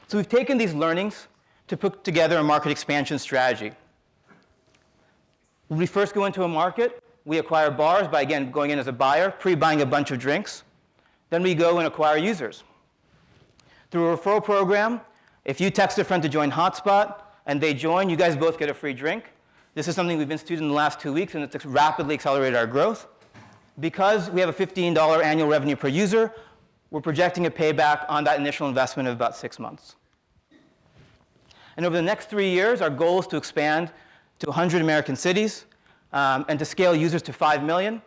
So we've taken these learnings to put together a market expansion strategy. When we first go into a market, we acquire bars by, again, going in as a buyer, pre-buying a bunch of drinks. Then we go and acquire users. Through a referral program, if you text a friend to join Hotspot and they join, you guys both get a free drink. This is something we've instituted in the last 2 weeks, and it's rapidly accelerated our growth. Because we have a $15 annual revenue per user, we're projecting a payback on that initial investment of about 6 months. And over the next 3 years, our goal is to expand to 100 American cities and to scale users to 5 million,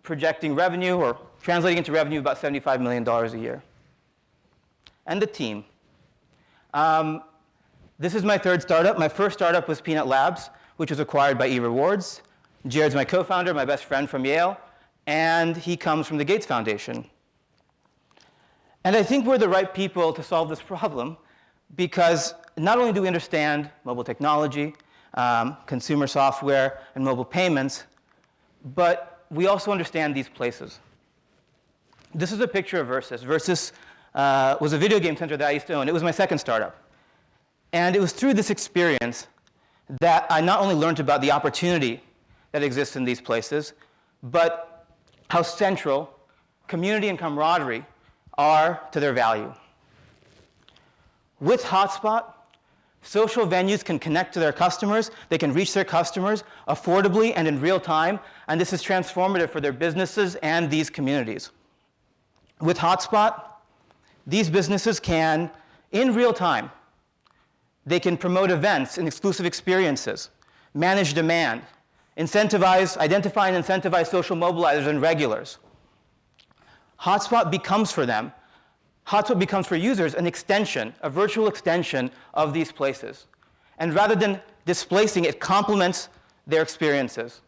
projecting revenue or translating into revenue about $75 million a year. And the team. This is my third startup. My first startup was Peanut Labs, which was acquired by eRewards. Jared's my co-founder, my best friend from Yale, and he comes from the Gates Foundation. And I think we're the right people to solve this problem because not only do we understand mobile technology, consumer software, and mobile payments, but we also understand these places. This is a picture of Versus. Versus was a video game center that I used to own. It was my second startup. And it was through this experience that I not only learned about the opportunity that exists in these places, but how central community and camaraderie are to their value. With Hotspot, social venues can connect to their customers, they can reach their customers affordably and in real time, and this is transformative for their businesses and these communities. With Hotspot, these businesses can, in real time, they can promote events and exclusive experiences, manage demand, identify and incentivize social mobilizers and regulars. Hotspot becomes for them, Hotspot becomes for users an extension, a virtual extension of these places. And rather than displacing, it complements their experiences,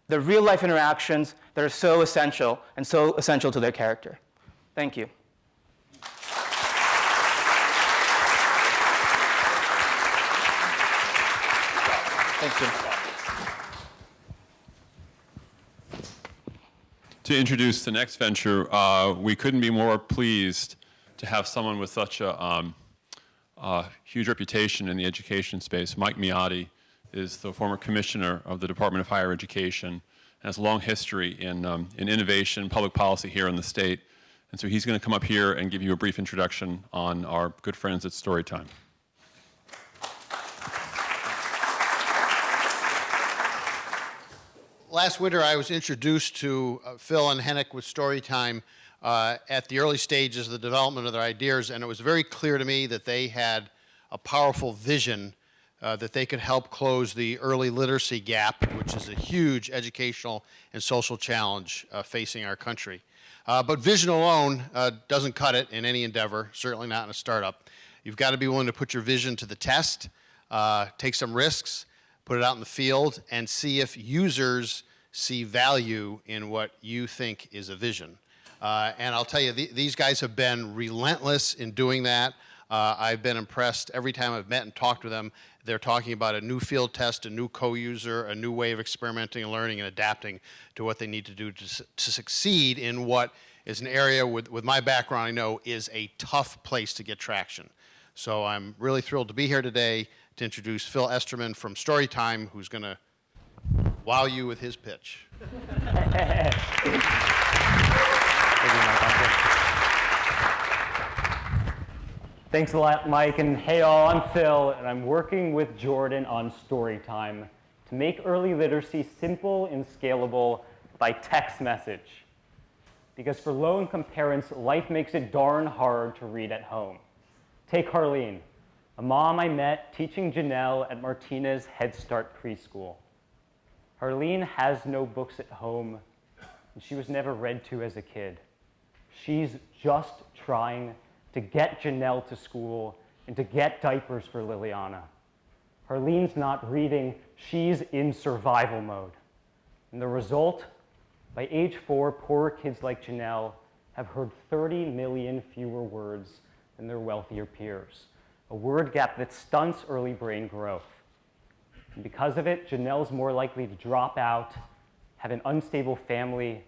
the real life interactions that are so essential and so essential to their character. Thank you. Thanks, Jim. To introduce the next venture, we couldn't be more pleased to have someone with such a huge reputation in the education space. Mike Miotti is the former commissioner of the Department of Higher Education and has a long history in innovation, public policy here in the state. And so he's going to come up here and give you a brief introduction on our good friends at Storytime. Last winter, I was introduced to Phil and Hennick with Storytime at the early stages of the development of their ideas, and it was very clear to me that they had a powerful vision that they could help close the early literacy gap, which is a huge educational and social challenge facing our country. But vision alone doesn't cut it in any endeavor, certainly not in a startup. You've got to be willing to put your vision to the test, take some risks, put it out in the field, and see if users see value in what you think is a vision. And I'll tell you, these guys have been relentless in doing that. I've been impressed every time I've met and talked with them. They're talking about a new field test, a new co-user, a new way of experimenting and learning and adapting to what they need to do to succeed in what is an area with my background I know is a tough place to get traction. So I'm really thrilled to be here today to introduce Phil Esterman from Storytime, who's going to wow you with his pitch. Thanks a lot, Mike, and hey all, I'm Phil, and I'm working with Jordan on Storytime to make early literacy simple and scalable by text message. Because for low-income parents, life makes it darn hard to read at home. Take Harleen, a mom I met teaching Janelle at Martinez Head Start Preschool. Harleen has no books at home, and she was never read to as a kid. She's just trying to get Janelle to school and to get diapers for Liliana. Harleen's not reading, she's in survival mode. And the result, by age 4, poorer kids like Janelle have heard 30 million fewer words than their wealthier peers, a word gap that stunts early brain growth. And because of it, Janelle's more likely to drop out, have an unstable family,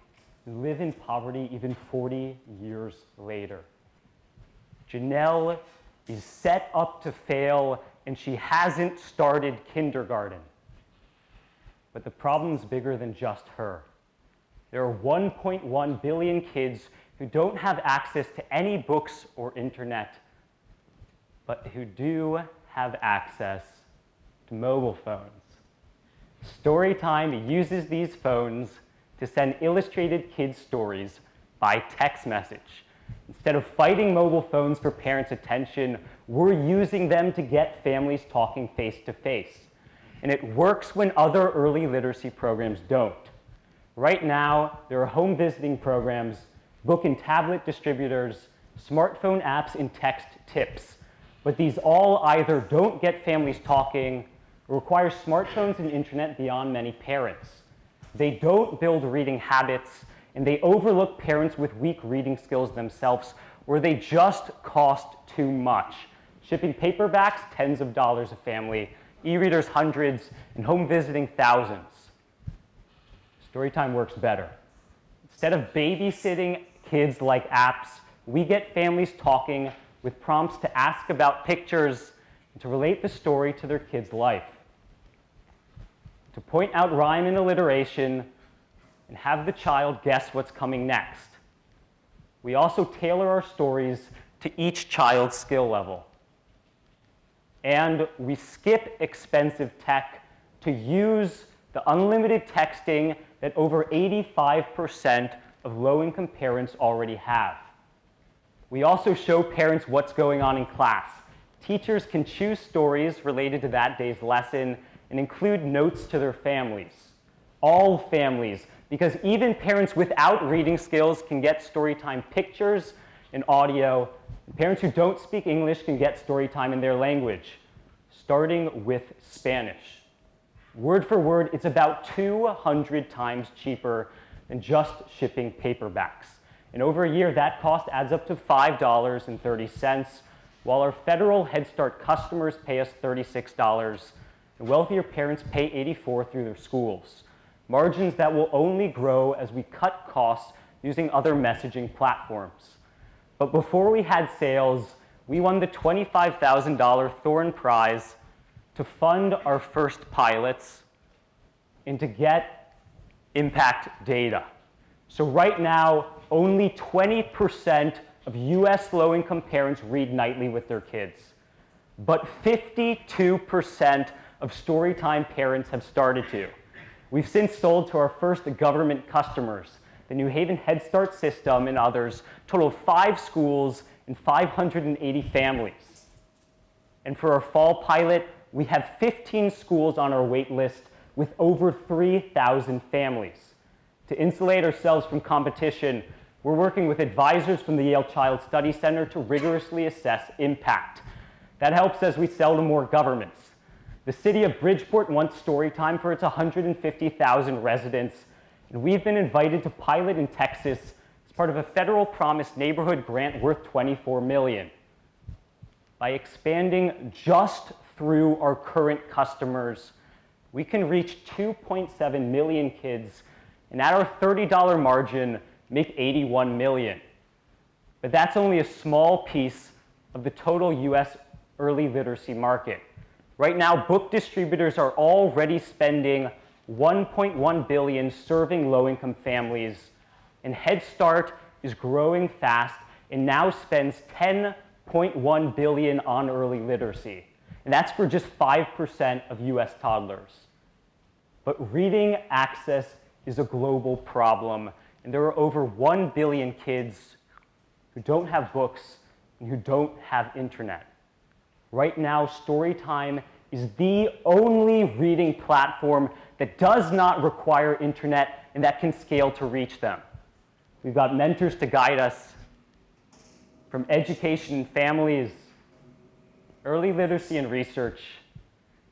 and live in poverty even 40 years later. Janelle is set up to fail, and she hasn't started kindergarten. But the problem's bigger than just her. There are 1.1 billion kids who don't have access to any books or internet, but who do have access to mobile phones. Storytime uses these phones to send illustrated kids' stories by text message. Instead of fighting mobile phones for parents' attention, we're using them to get families talking face to face. And it works when other early literacy programs don't. Right now, there are home visiting programs, book and tablet distributors, smartphone apps, and text tips. But these all either don't get families talking or require smartphones and internet beyond many parents. They don't build reading habits, and they overlook parents with weak reading skills themselves, or they just cost too much. Shipping paperbacks, tens of dollars a family, e-readers hundreds, and home visiting thousands. Storytime works better. Instead of babysitting kids like apps, we get families talking with prompts to ask about pictures and to relate the story to their kid's life. To point out rhyme and alliteration, and have the child guess what's coming next. We also tailor our stories to each child's skill level. And we skip expensive tech to use the unlimited texting that over 85% of low-income parents already have. We also show parents what's going on in class. Teachers can choose stories related to that day's lesson and include notes to their families. All families, because even parents without reading skills can get Storytime pictures and audio. And parents who don't speak English can get Storytime in their language, starting with Spanish. Word for word, it's about 200 times cheaper than just shipping paperbacks. And over a year, that cost adds up to $5.30, while our federal Head Start customers pay us $36, and wealthier parents pay $84 through their schools. Margins that will only grow as we cut costs using other messaging platforms. But before we had sales, we won the $25,000 Thorn Prize to fund our first pilots and to get impact data. So right now, only 20% of US low-income parents read nightly with their kids. But 52% of Storytime parents have started to. We've since sold to our first government customers, the New Haven Head Start system and others, total of 5 schools and 580 families. And for our fall pilot, we have 15 schools on our wait list with over 3,000 families. To insulate ourselves from competition, we're working with advisors from the Yale Child Study Center to rigorously assess impact. That helps as we sell to more governments. The city of Bridgeport wants Storytime for its 150,000 residents, and we've been invited to pilot in Texas as part of a federal promised neighborhood grant worth $24 million. By expanding just through our current customers, we can reach 2.7 million kids, and at our $30 margin, make $81 million. But that's only a small piece of the total US early literacy market. Right now, book distributors are already spending 1.1 billion serving low-income families, and Head Start is growing fast and now spends 10.1 billion on early literacy. And that's for just 5% of US toddlers. But reading access is a global problem, and there are over 1 billion kids who don't have books and who don't have internet. Right now, Storytime is the only reading platform that does not require internet and that can scale to reach them. We've got mentors to guide us from education and families, early literacy and research,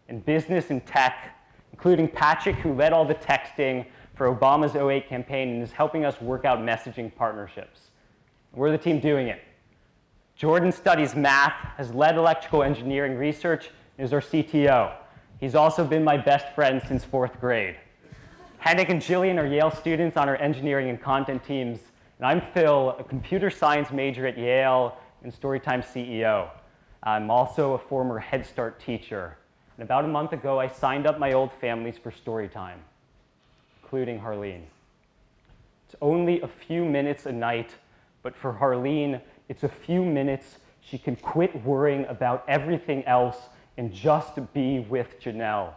and business and tech, including Patrick, who led all the texting for Obama's 2008 campaign and is helping us work out messaging partnerships. We're the team doing it. Jordan studies math, has led electrical engineering research, and is our CTO. He's also been my best friend since 4th grade. Henrik and Jillian are Yale students on our engineering and content teams, and I'm Phil, a computer science major at Yale and Storytime CEO. I'm also a former Head Start teacher. And about a month ago, I signed up my old families for Storytime, including Harleen. It's only a few minutes a night, but for Harleen, it's a few minutes she can quit worrying about everything else and just be with Janelle.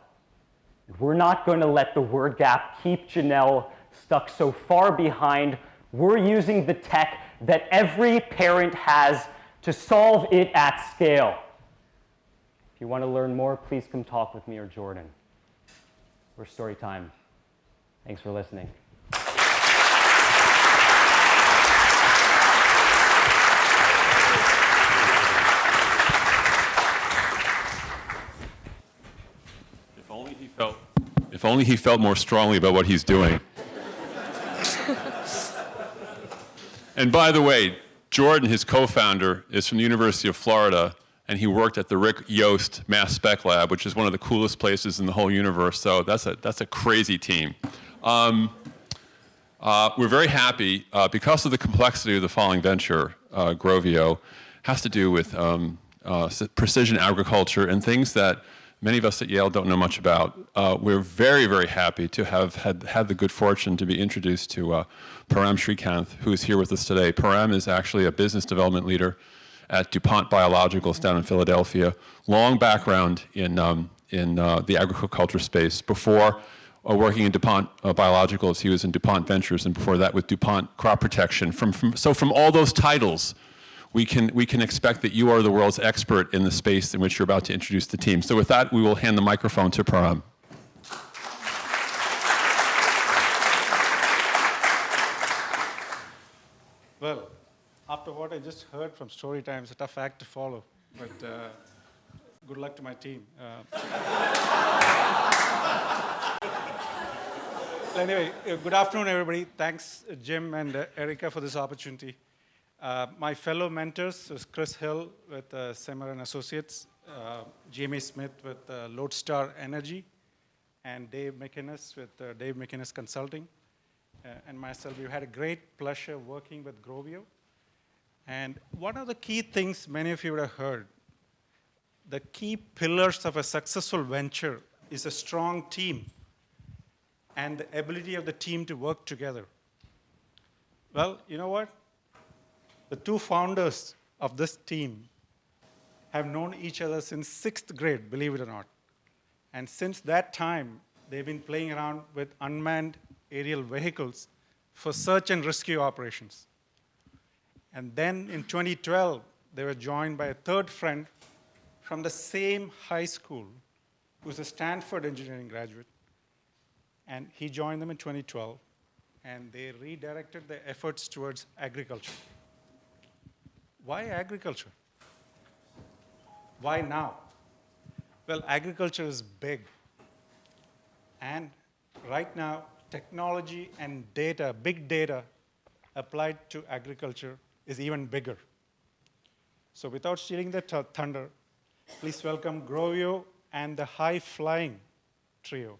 We're not going to let the word gap keep Janelle stuck so far behind. We're using the tech that every parent has to solve it at scale. If you want to learn more, please come talk with me or Jordan. We're Storytime. Thanks for listening. If only he felt more strongly about what he's doing. And by the way, Jordan, his co-founder, is from the University of Florida, and he worked at the Rick Yost Mass Spec Lab, which is one of the coolest places in the whole universe. So that's a crazy team. We're very happy because of the complexity of the following venture, Groio, has to do with precision agriculture and things that many of us at Yale don't know much about. We're very, very happy to have had the good fortune to be introduced to Param Srikanth, who is here with us today. Param is actually a business development leader at DuPont Biologicals down in Philadelphia. Long background in the agriculture space. Before working in DuPont Biologicals, he was in DuPont Ventures, and before that with DuPont Crop Protection. So from all those titles, we can expect that you are the world's expert in the space in which you're about to introduce the team. So with that, we will hand the microphone to Param. Well, after what I just heard from Storytime, it's a tough act to follow, but good luck to my team. Anyway, good afternoon, everybody. Thanks, Jim and Erica, for this opportunity. My fellow mentors is Chris Hill with Semmer & Associates, Jamie Smith with Lodestar Energy, and Dave McInnes with Dave McInnes Consulting, and myself. We've had a great pleasure working with Groio. And one of the key things many of you would have heard, the key pillars of a successful venture is a strong team and the ability of the team to work together. Well, you know what? The two founders of this team have known each other since 6th grade, believe it or not. And since that time, they've been playing around with unmanned aerial vehicles for search and rescue operations. And then in 2012, they were joined by a third friend from the same high school, who's a Stanford engineering graduate. And he joined them in 2012, and they redirected their efforts towards agriculture. Why agriculture? Why now? Well, agriculture is big. And right now, technology and data, big data, applied to agriculture is even bigger. So without stealing the thunder, please welcome Groio and the high-flying trio.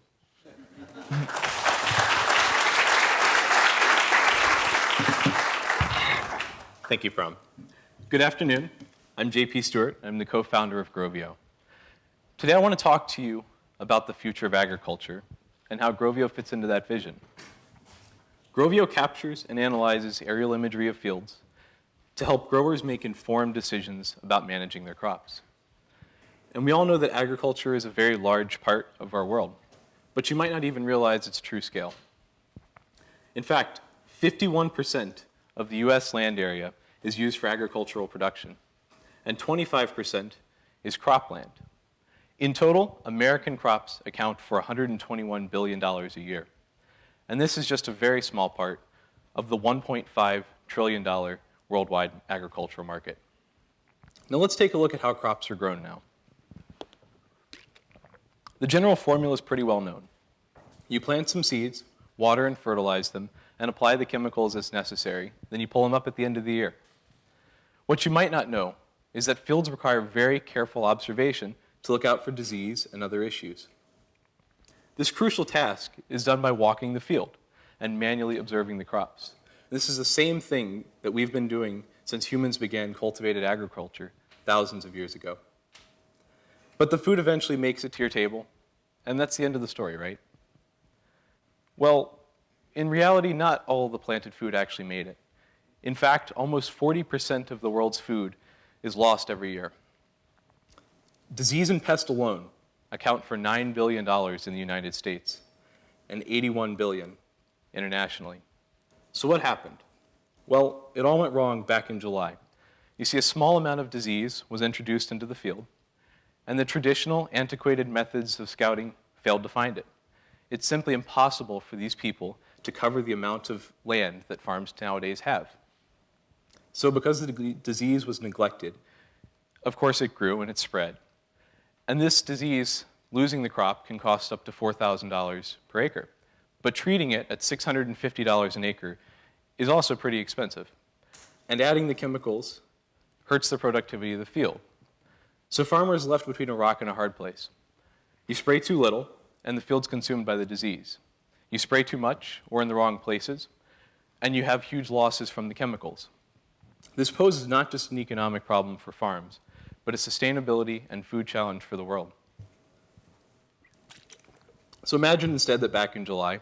Thank you, Pram. Good afternoon. I'm JP Stewart. I'm the co-founder of Groio. Today I want to talk to you about the future of agriculture and how Groio fits into that vision. Groio captures and analyzes aerial imagery of fields to help growers make informed decisions about managing their crops. And we all know that agriculture is a very large part of our world, but you might not even realize its true scale. In fact, 51% of the US land area is used for agricultural production, and 25% is cropland. In total, American crops account for $121 billion a year. And this is just a very small part of the $1.5 trillion worldwide agricultural market. Now let's take a look at how crops are grown now. The general formula is pretty well known. You plant some seeds, water and fertilize them, and apply the chemicals as necessary. Then you pull them up at the end of the year. What you might not know is that fields require very careful observation to look out for disease and other issues. This crucial task is done by walking the field and manually observing the crops. This is the same thing that we've been doing since humans began cultivated agriculture thousands of years ago. But the food eventually makes it to your table, and that's the end of the story, right? Well, in reality, not all of the planted food actually made it. In fact, almost 40% of the world's food is lost every year. Disease and pest alone account for $9 billion in the United States and $81 billion internationally. So what happened? Well, it all went wrong back in July. You see, a small amount of disease was introduced into the field, and the traditional, antiquated methods of scouting failed to find it. It's simply impossible for these people to cover the amount of land that farms nowadays have. So because the disease was neglected, of course it grew and it spread. And this disease, losing the crop, can cost up to $4,000 per acre. But treating it at $650 an acre is also pretty expensive. And adding the chemicals hurts the productivity of the field. So farmers are left between a rock and a hard place. You spray too little, and the field's consumed by the disease. You spray too much, or in the wrong places, and you have huge losses from the chemicals. This poses not just an economic problem for farms, but a sustainability and food challenge for the world. So imagine instead that back in July,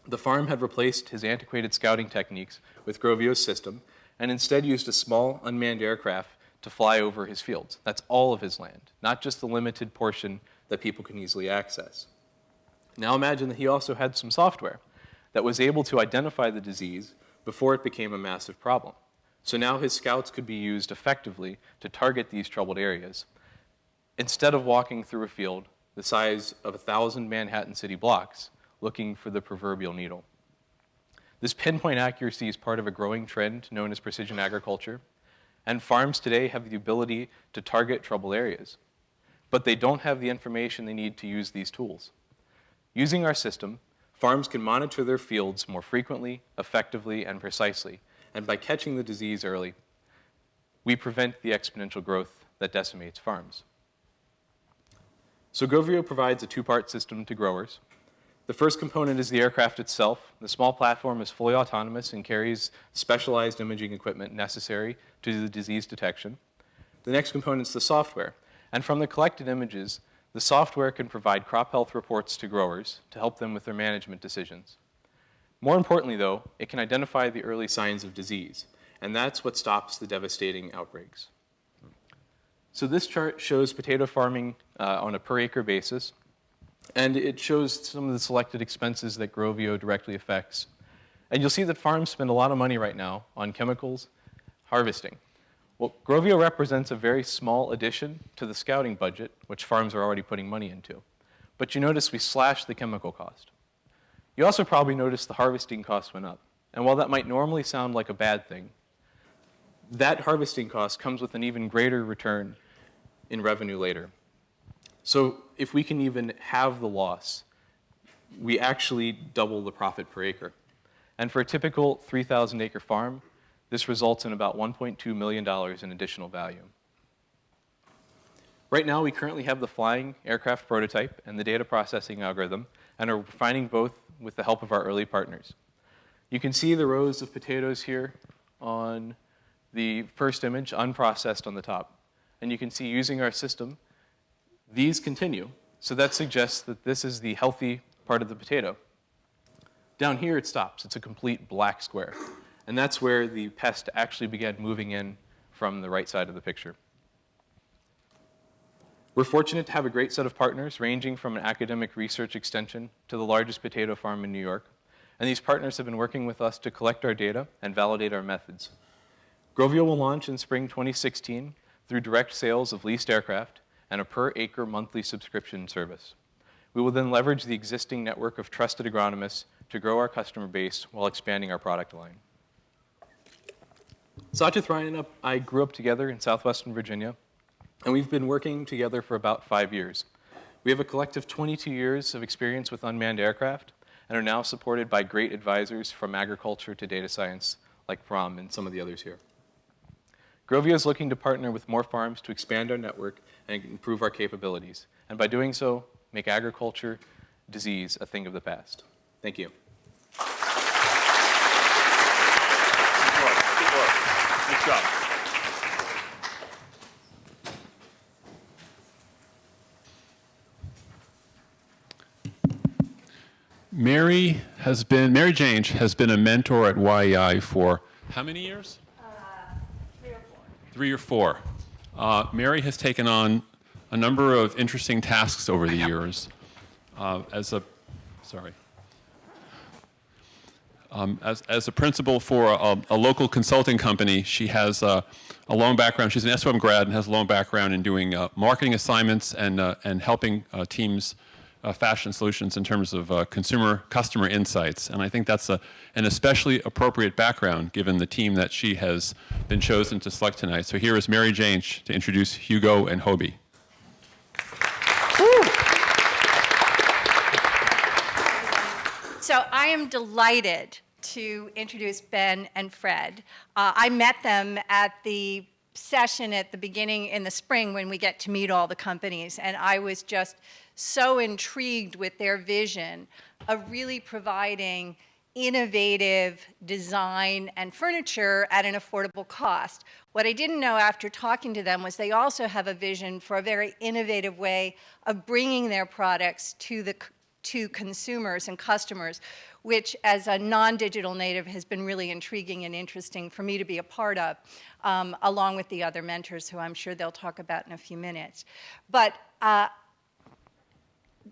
the farm had replaced his antiquated scouting techniques with Groio's system, and instead used a small unmanned aircraft to fly over his fields. That's all of his land, not just the limited portion that people can easily access. Now imagine that he also had some software that was able to identify the disease before it became a massive problem. So now his scouts could be used effectively to target these troubled areas, instead of walking through a field the size of 1,000 Manhattan city blocks looking for the proverbial needle. This pinpoint accuracy is part of a growing trend known as precision agriculture, and farms today have the ability to target troubled areas, but they don't have the information they need to use these tools. Using our system, farms can monitor their fields more frequently, effectively, and precisely, and by catching the disease early, we prevent the exponential growth that decimates farms. So Groio provides a two-part system to growers. The first component is the aircraft itself. The small platform is fully autonomous and carries specialized imaging equipment necessary to do the disease detection. The next component is the software. And from the collected images, the software can provide crop health reports to growers to help them with their management decisions. More importantly, though, it can identify the early signs of disease, and that's what stops the devastating outbreaks. So this chart shows potato farming on a per acre basis, and it shows some of the selected expenses that Groio directly affects. And you'll see that farms spend a lot of money right now on chemicals, harvesting. Well, Groio represents a very small addition to the scouting budget, which farms are already putting money into. But you notice we slashed the chemical cost. You also probably noticed the harvesting cost went up. And while that might normally sound like a bad thing, that harvesting cost comes with an even greater return in revenue later. So if we can even have the loss, we actually double the profit per acre. And for a typical 3,000 acre farm, this results in about $1.2 million in additional value. Right now, we currently have the flying aircraft prototype and the data processing algorithm, and are refining both with the help of our early partners. You can see the rows of potatoes here on the first image, unprocessed on the top. And you can see using our system, these continue. So that suggests that this is the healthy part of the potato. Down here it stops. It's a complete black square. And that's where the pest actually began moving in from the right side of the picture. We're fortunate to have a great set of partners ranging from an academic research extension to the largest potato farm in New York. And these partners have been working with us to collect our data and validate our methods. Groio will launch in spring 2016 through direct sales of leased aircraft and a per-acre monthly subscription service. We will then leverage the existing network of trusted agronomists to grow our customer base while expanding our product line. Sajith Ryan and I grew up together in southwestern Virginia, and we've been working together for about 5 years. We have a collective 22 years of experience with unmanned aircraft and are now supported by great advisors from agriculture to data science, like Pram and some of the others here. Groio is looking to partner with more farms to expand our network and improve our capabilities, and by doing so, make agriculture disease a thing of the past. Thank you. Good job. Mary Jane has been a mentor at YEI for how many years? 3 or 4. Mary has taken on a number of interesting tasks over the years. As a principal for a local consulting company, she has a long background. She's an SOM grad and has a long background in doing marketing assignments and helping teams fashion solutions in terms of customer insights. And I think that's an especially appropriate background given the team that she has been chosen to select tonight. So here is Mary Jane to introduce Hugo and Hobie. So I am delighted to introduce Ben and Fred. I met them at the session at the beginning in the spring when we get to meet all the companies, and I was just so intrigued with their vision of really providing innovative design and furniture at an affordable cost. What I didn't know after talking to them was they also have a vision for a very innovative way of bringing their products to consumers and customers, which as a non-digital native has been really intriguing and interesting for me to be a part of, along with the other mentors who I'm sure they'll talk about in a few minutes. But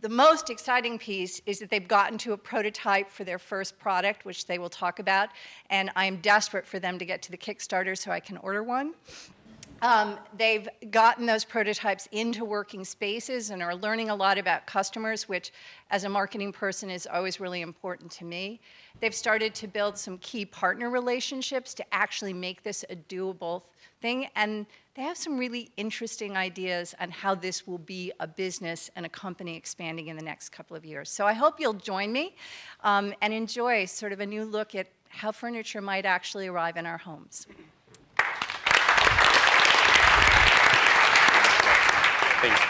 the most exciting piece is that they've gotten to a prototype for their first product, which they will talk about, and I'm desperate for them to get to the Kickstarter so I can order one. They've gotten those prototypes into working spaces and are learning a lot about customers, which as a marketing person is always really important to me. They've started to build some key partner relationships to actually make this a doable thing, and they have some really interesting ideas on how this will be a business and a company expanding in the next couple of years. So I hope you'll join me and enjoy sort of a new look at how furniture might actually arrive in our homes. Thanks.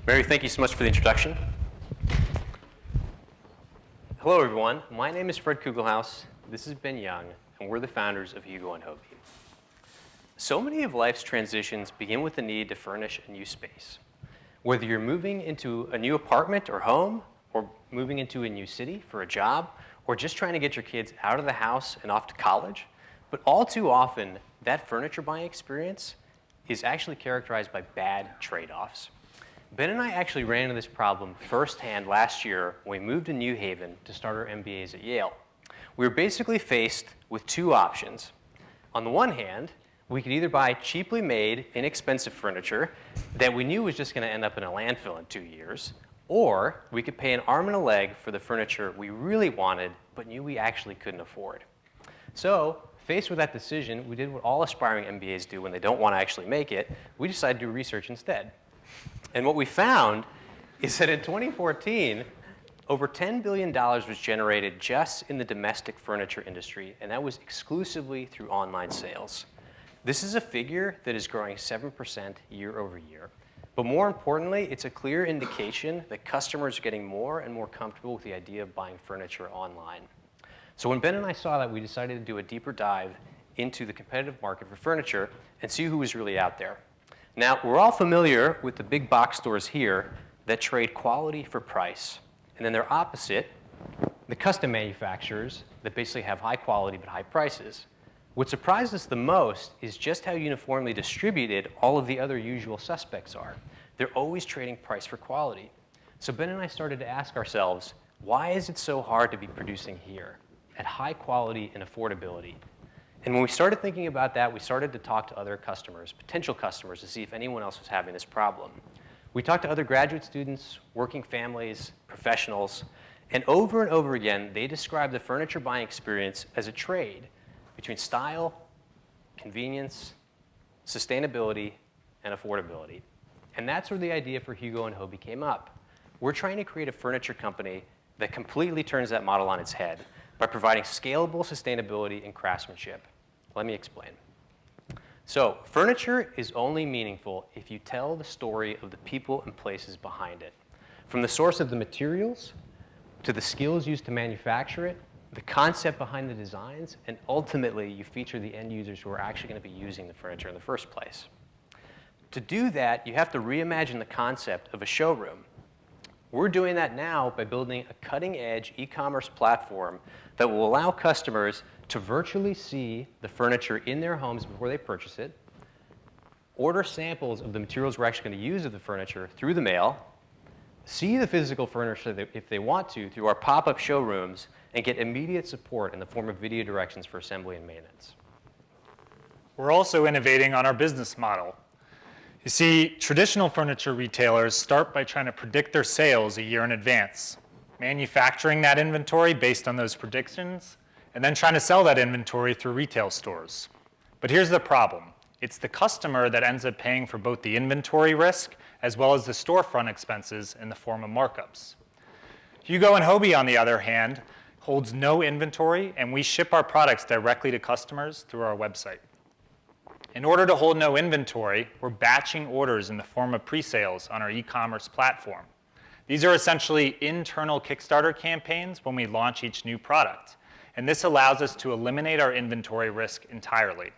Mary, thank you so much for the introduction. Hello, everyone. My name is Fred Kugelhaus. This is Ben Young, and we're the founders of Hugo and Hobie. So many of life's transitions begin with the need to furnish a new space. Whether you're moving into a new apartment or home, or moving into a new city for a job, or just trying to get your kids out of the house and off to college, but all too often, that furniture buying experience is actually characterized by bad trade-offs. Ben and I actually ran into this problem firsthand last year when we moved to New Haven to start our MBAs at Yale. We were basically faced with 2 options. On the one hand, we could either buy cheaply made, inexpensive furniture that we knew was just going to end up in a landfill in 2 years, or we could pay an arm and a leg for the furniture we really wanted but knew we actually couldn't afford. So, faced with that decision, we did what all aspiring MBAs do when they don't want to actually make it. We decided to do research instead. And what we found is that in 2014, over $10 billion was generated just in the domestic furniture industry, and that was exclusively through online sales. This is a figure that is growing 7% year over year. But more importantly, it's a clear indication that customers are getting more and more comfortable with the idea of buying furniture online. So when Ben and I saw that, we decided to do a deeper dive into the competitive market for furniture and see who was really out there. Now, we're all familiar with the big box stores here that trade quality for price. And then their opposite, the custom manufacturers that basically have high quality but high prices. What surprised us the most is just how uniformly distributed all of the other usual suspects are. They're always trading price for quality. So Ben and I started to ask ourselves, why is it so hard to be producing here at high quality and affordability? And when we started thinking about that, we started to talk to other customers, potential customers, to see if anyone else was having this problem. We talked to other graduate students, working families, professionals, and over again, they described the furniture buying experience as a trade between style, convenience, sustainability, and affordability. And that's where the idea for Hugo and Hobie came up. We're trying to create a furniture company that completely turns that model on its head by providing scalable sustainability and craftsmanship. Let me explain. So, furniture is only meaningful if you tell the story of the people and places behind it. From the source of the materials, to the skills used to manufacture it, the concept behind the designs, and ultimately you feature the end users who are actually going to be using the furniture in the first place. To do that, you have to reimagine the concept of a showroom. We're doing that now by building a cutting-edge e-commerce platform that will allow customers to virtually see the furniture in their homes before they purchase it, order samples of the materials we're actually going to use of the furniture through the mail, see the physical furniture if they want to through our pop-up showrooms, and get immediate support in the form of video directions for assembly and maintenance. We're also innovating on our business model. You see, traditional furniture retailers start by trying to predict their sales a year in advance, manufacturing that inventory based on those predictions, and then trying to sell that inventory through retail stores. But here's the problem. It's the customer that ends up paying for both the inventory risk as well as the storefront expenses in the form of markups. Hugo and Hobie, on the other hand, holds no inventory, and we ship our products directly to customers through our website. In order to hold no inventory, we're batching orders in the form of pre-sales on our e-commerce platform. These are essentially internal Kickstarter campaigns when we launch each new product, and this allows us to eliminate our inventory risk entirely.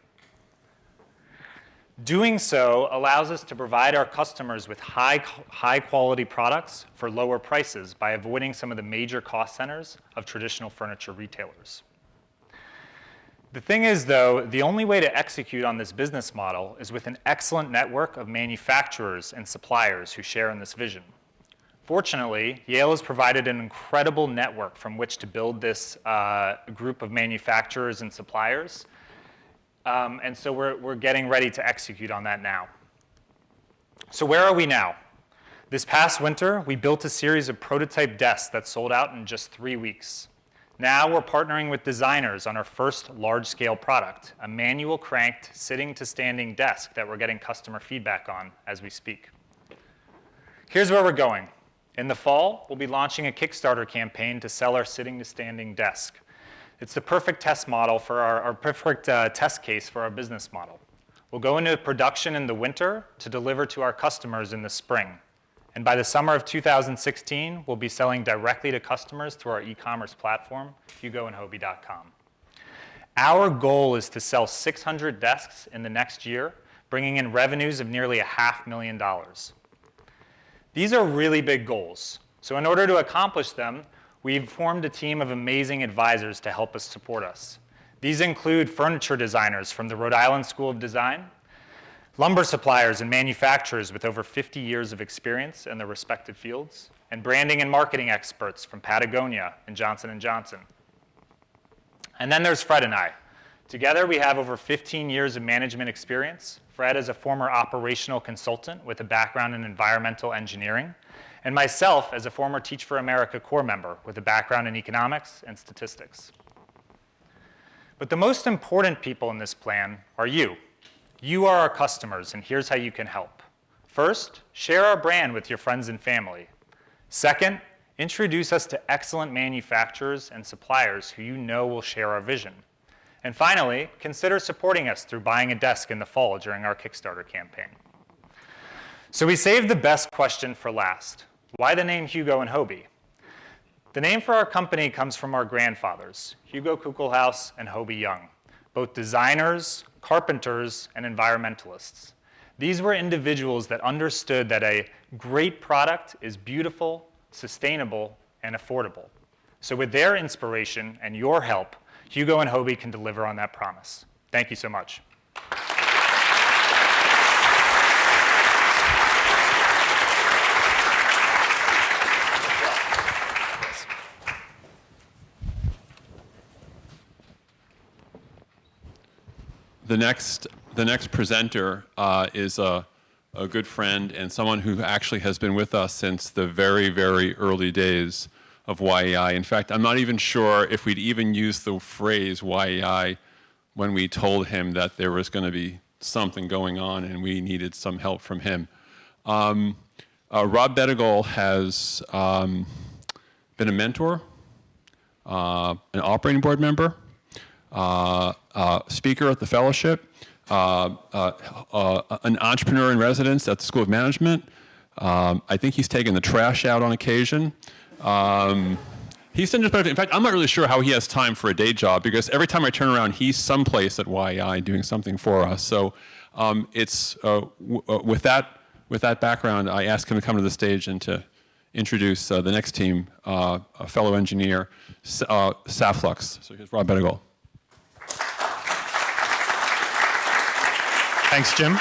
Doing so allows us to provide our customers with high quality products for lower prices by avoiding some of the major cost centers of traditional furniture retailers. The thing is, though, the only way to execute on this business model is with an excellent network of manufacturers and suppliers who share in this vision. Fortunately, Yale has provided an incredible network from which to build this group of manufacturers and suppliers. And so we're getting ready to execute on that now. So where are we now? This past winter, we built a series of prototype desks that sold out in just 3 weeks. Now we're partnering with designers on our first large-scale product, a manual cranked sitting to standing desk that we're getting customer feedback on as we speak. Here's where we're going. In the fall, we'll be launching a Kickstarter campaign to sell our sitting to standing desk. It's the perfect test model for our perfect test case for our business model. We'll go into production in the winter to deliver to our customers in the spring. And by the summer of 2016, we'll be selling directly to customers through our e-commerce platform, hugoandhobie.com. Our goal is to sell 600 desks in the next year, bringing in revenues of nearly $500,000. These are really big goals. So in order to accomplish them, we've formed a team of amazing advisors to help us support us. These include furniture designers from the Rhode Island School of Design, lumber suppliers and manufacturers with over 50 years of experience in their respective fields, and branding and marketing experts from Patagonia and Johnson & Johnson. And then there's Fred and I. Together, we have over 15 years of management experience. Fred is a former operational consultant with a background in environmental engineering, and myself as a former Teach for America Corps member with a background in economics and statistics. But the most important people in this plan are you. You are our customers, and here's how you can help. First, share our brand with your friends and family. Second, introduce us to excellent manufacturers and suppliers who you know will share our vision. And finally, consider supporting us through buying a desk in the fall during our Kickstarter campaign. So we saved the best question for last. Why the name Hugo and Hobie? The name for our company comes from our grandfathers, Hugo Kugelhaus and Hobie Young, both designers, carpenters, and environmentalists. These were individuals that understood that a great product is beautiful, sustainable, and affordable. So with their inspiration and your help, Hugo and Hobie can deliver on that promise. Thank you so much. The next presenter is a good friend and someone who actually has been with us since the very, very early days of YEI. In fact, I'm not even sure if we'd even used the phrase YEI when we told him that there was going to be something going on and we needed some help from him. Rob Bettigal has been a mentor, an operating board member, speaker at the fellowship, an entrepreneur in residence at the School of Management. I think he's taken the trash out on occasion. He's done just about, in fact, I'm not really sure how he has time for a day job because every time I turn around, he's someplace at YEI doing something for us. So with that background, I asked him to come to the stage and to introduce the next team, a fellow engineer, Saffu. So here's Rob Bettigal. Thanks, Jim.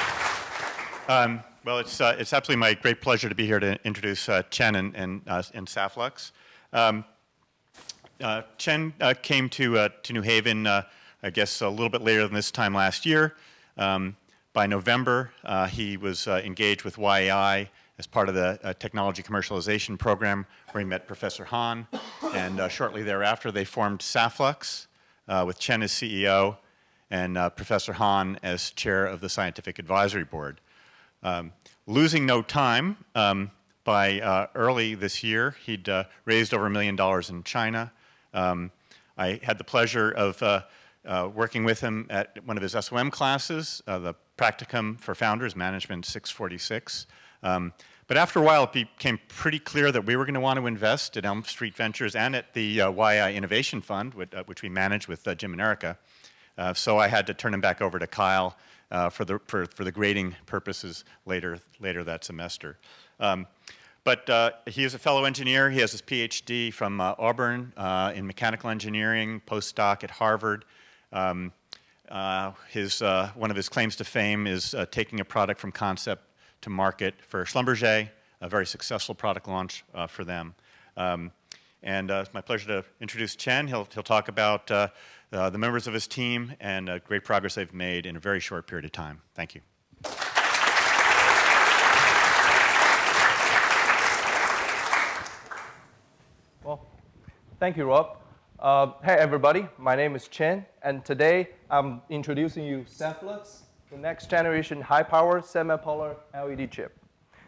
Well, it's absolutely my great pleasure to be here to introduce Chen and Saffu. Chen came to New Haven, I guess, a little bit later than this time last year. By November, he was engaged with YEI as part of the technology commercialization program, where he met Professor Han, and shortly thereafter, they formed Saffu with Chen as CEO and Professor Han as chair of the scientific advisory board. Losing no time, by early this year, he'd raised over $1 million in China. I had the pleasure of working with him at one of his SOM classes, the Practicum for Founders, Management 646. But after a while, it became pretty clear that we were going to want to invest at Elm Street Ventures and at the YEI Innovation Fund, which we manage with Jim and Erica. So I had to turn him back over to Kyle for the grading purposes later that semester. But he is a fellow engineer. He has his PhD from Auburn in mechanical engineering, postdoc at Harvard. One of his claims to fame is taking a product from concept to market for Schlumberger, a very successful product launch for them. And it's my pleasure to introduce Chen. He'll talk about the members of his team and great progress they've made in a very short period of time. Thank you. Well, thank you, Rob. Hey, everybody. My name is Chen, and today I'm introducing you Saffu, the next generation high-power semi-polar LED chip.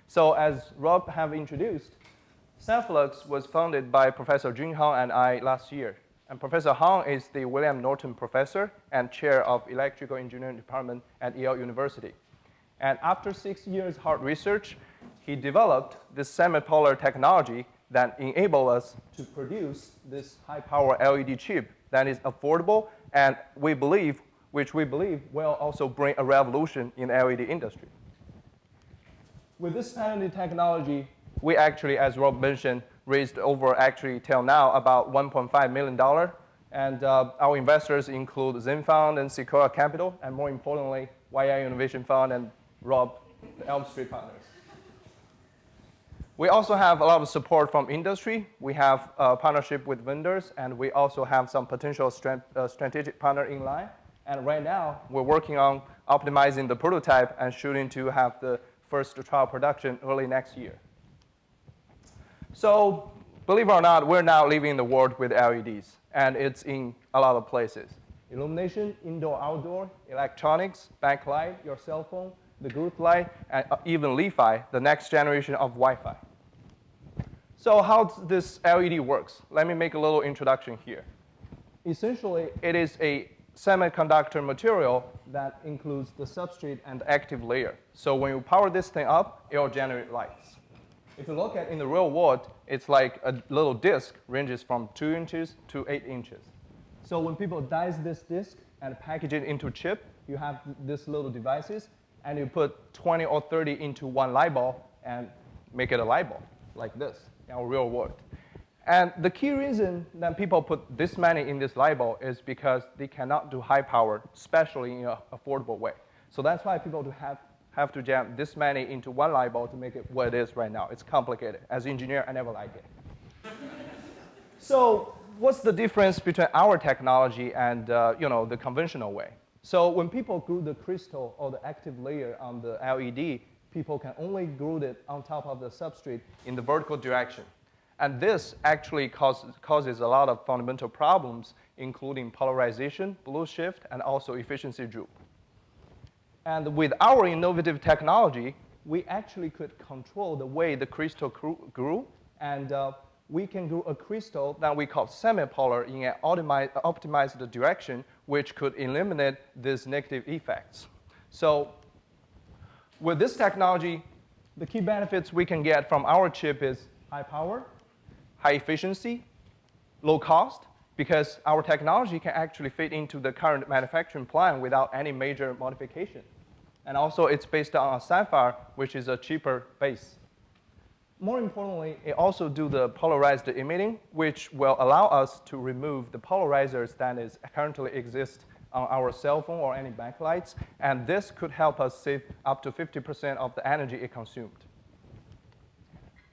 So as Rob have introduced, Saffu was founded by Professor Jun Han and I last year. And Professor Han is the William Norton Professor and Chair of Electrical Engineering Department at Yale University. And after 6 years hard research, he developed this semi-polar technology that enabled us to produce this high-power LED chip that is affordable and which we believe will also bring a revolution in the LED industry. With this patented technology, we actually, as Rob mentioned, raised over, actually, till now, about $1.5 million. And our investors include Zenfund and Sequoia Capital, and more importantly, YEI Innovation Fund and Rob, the Elm Street Partners. We also have a lot of support from industry. We have a partnership with vendors, and we also have some potential strategic partner in line. And right now, we're working on optimizing the prototype and shooting to have the first trial production early next year. So, believe it or not, we're now living the world with LEDs, and it's in a lot of places. Illumination, indoor, outdoor, electronics, backlight, your cell phone, the group light, and even Revi, the next generation of Wi-Fi. So how this LED works? Let me make a little introduction here. Essentially, it is a semiconductor material that includes the substrate and the active layer. So when you power this thing up, it will generate lights. If you look at in the real world, it's like a little disk ranges from 2 inches to 8 inches. So when people dice this disk and package it into chip, you have these little devices, and you put 20 or 30 into one light bulb and make it a light bulb like this in our real world. And the key reason that people put this many in this light bulb is because they cannot do high power, especially in an affordable way. So that's why people have to jam this many into one light bulb to make it what it is right now. It's complicated. As an engineer, I never like it. So what's the difference between our technology and the conventional way? So when people glue the crystal or the active layer on the LED, people can only glue it on top of the substrate in the vertical direction. And this actually causes a lot of fundamental problems, including polarization, blue shift, and also efficiency droop. And with our innovative technology, we actually could control the way the crystal grew, and we can grow a crystal that we call semi-polar in an optimized direction, which could eliminate these negative effects. So with this technology, the key benefits we can get from our chip is high power, high efficiency, low cost, because our technology can actually fit into the current manufacturing plan without any major modification. And also, it's based on a sapphire, which is a cheaper base. More importantly, it also do the polarized emitting, which will allow us to remove the polarizers that currently exist on our cell phone or any backlights, and this could help us save up to 50% of the energy it consumed.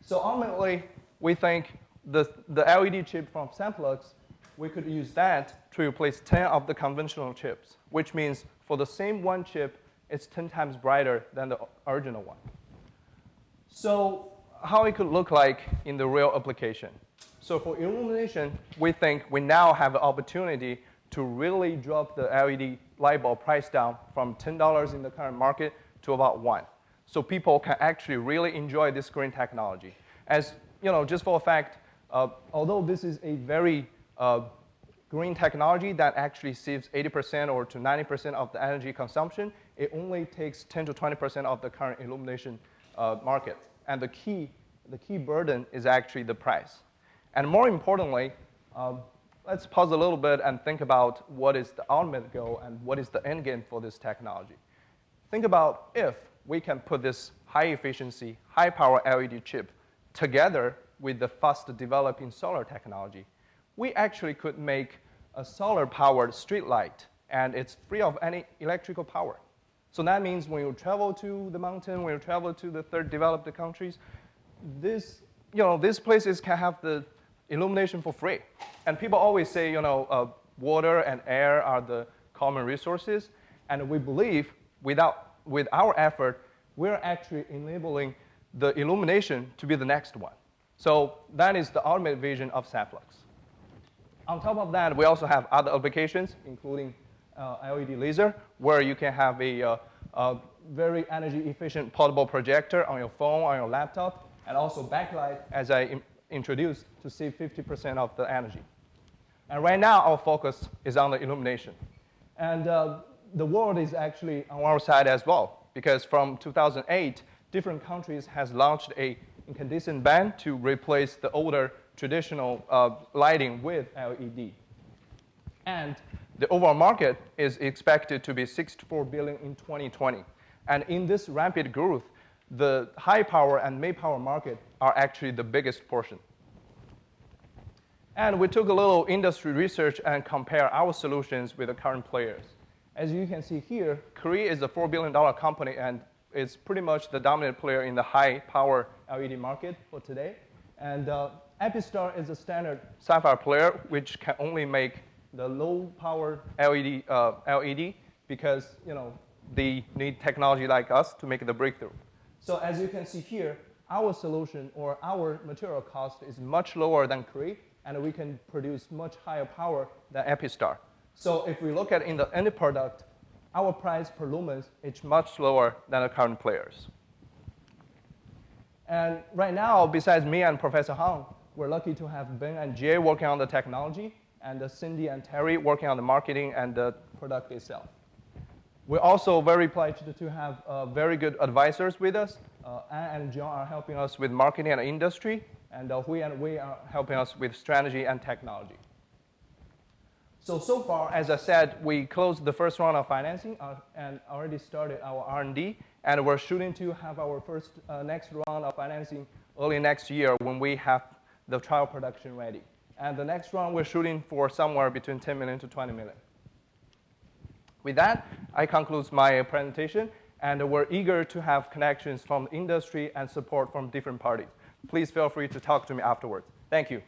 So ultimately, we think the LED chip from Samplux, we could use that to replace 10 of the conventional chips, which means for the same one chip, it's 10 times brighter than the original one. So how it could look like in the real application. So for illumination, we think we now have an opportunity to really drop the LED light bulb price down from $10 in the current market to about $1. So people can actually really enjoy this green technology. As just for a fact, although this is a very green technology that actually saves 80% or to 90% of the energy consumption, it only takes 10 to 20% of the current illumination market. And the key burden is actually the price. And more importantly, let's pause a little bit and think about what is the ultimate goal and what is the end game for this technology. Think about if we can put this high efficiency, high power LED chip together with the fast developing solar technology, we actually could make a solar powered street light, and it's free of any electrical power. So that means when you travel to the mountain, when you travel to the third developed countries, these places can have the illumination for free. And people always say, water and air are the common resources. And we believe with our effort, we're actually enabling the illumination to be the next one. So that is the ultimate vision of Samplux. On top of that, we also have other applications, including LED laser, where you can have a very energy efficient portable projector on your phone, on your laptop, and also backlight, as I introduced, to save 50% of the energy. And right now, our focus is on the illumination. And the world is actually on our side as well, because from 2008, different countries has launched a incandescent ban to replace the older traditional lighting with LED. And the overall market is expected to be $64 billion in 2020. And in this rapid growth, the high power and mid power market are actually the biggest portion. And we took a little industry research and compare our solutions with the current players. As you can see here, Korea is a $4 billion company, and it's pretty much the dominant player in the high power LED market for today. And Epistar is a standard sapphire player, which can only make the low power LED because they need technology like us to make the breakthrough. So as you can see here, our solution or our material cost is much lower than Cree, and we can produce much higher power than Epistar. So if we look at in the end product, our price per lumen is much lower than the current players. And right now, besides me and Professor Hong, we're lucky to have Ben and Jay working on the technology, and Cindy and Terry working on the marketing and the product itself. We're also very pleased to have very good advisors with us. Anne and John are helping us with marketing and industry, and Hui and Wei are helping us with strategy and technology. So far, as I said, we closed the first round of financing and already started our R&D, and we're shooting to have our first next round of financing early next year when we have the trial production ready. And the next round, we're shooting for somewhere between 10 million to 20 million. With that, I conclude my presentation, and we're eager to have connections from the industry and support from different parties. Please feel free to talk to me afterwards. Thank you.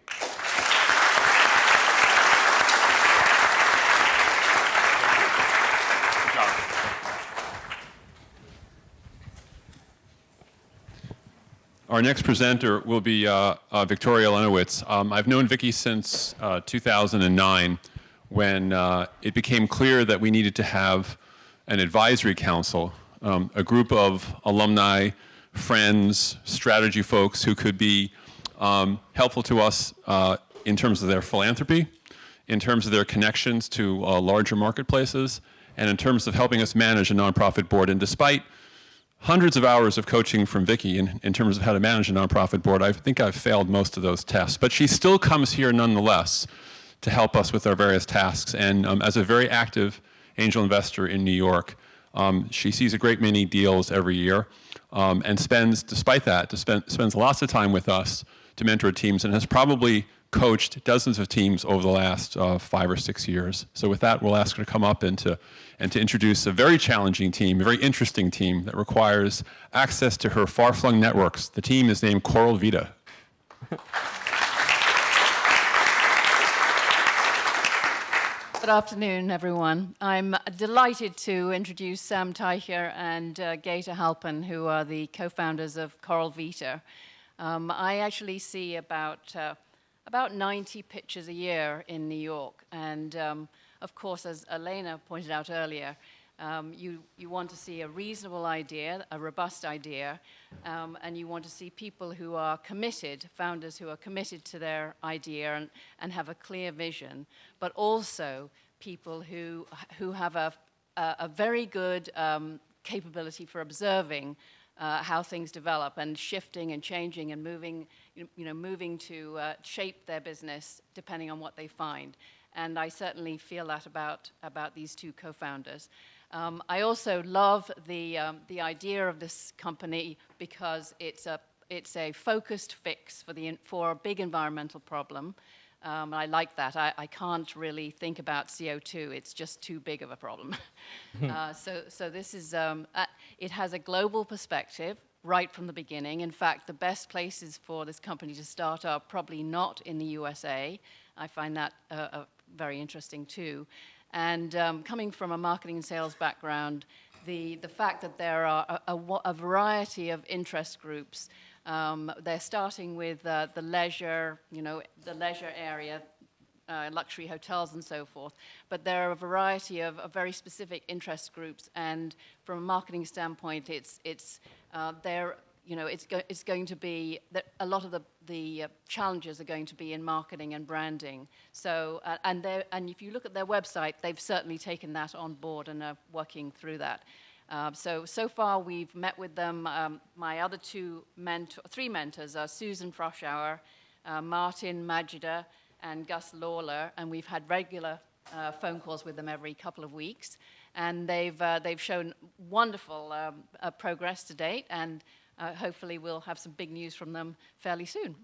Our next presenter will be Victoria Lenowitz. I've known Vicki since 2009 when it became clear that we needed to have an advisory council, a group of alumni, friends, strategy folks who could be helpful to us in terms of their philanthropy, in terms of their connections to larger marketplaces, and in terms of helping us manage a nonprofit board. And despite hundreds of hours of coaching from Vicki in terms of how to manage a nonprofit board, I think I've failed most of those tests. But she still comes here nonetheless to help us with our various tasks. And as a very active angel investor in New York, she sees a great many deals every year and spends, despite that, spends lots of time with us to mentor teams and has probably coached dozens of teams over the last 5 or 6 years. So with that, we'll ask her to come up and to introduce a very challenging team, a very interesting team that requires access to her far-flung networks. The team is named Coral Vita. Good afternoon, everyone. I'm delighted to introduce Sam Teicher and Gaeta Halpin, who are the co-founders of Coral Vita. I actually see about 90 pitches a year in New York. And of course, as Elena pointed out earlier, you want to see a reasonable idea, a robust idea, and you want to see people who are committed, founders who are committed to their idea and have a clear vision, but also people who have a very good capability for observing how things develop and shifting and changing and moving to shape their business depending on what they find. And I certainly feel that about these two co-founders. I also love the idea of this company because it's a focused fix for a big environmental problem. I like that. I can't really think about CO2. It's just too big of a problem. So this is, it has a global perspective right from the beginning. In fact, the best places for this company to start are probably not in the USA. I find that very interesting too. And coming from a marketing and sales background, the fact that there are a variety of interest groups. They're starting with the leisure, the leisure area, luxury hotels and so forth. But there are a variety of very specific interest groups, and from a marketing standpoint, it's going to be that a lot of the challenges are going to be in marketing and branding. So and if you look at their website, they've certainly taken that on board and are working through that. So far we've met with them. My other three mentors are Susan Froschauer, Martin Majida, and Gus Lawler, and we've had regular phone calls with them every couple of weeks. And they've shown wonderful progress to date, and hopefully we'll have some big news from them fairly soon.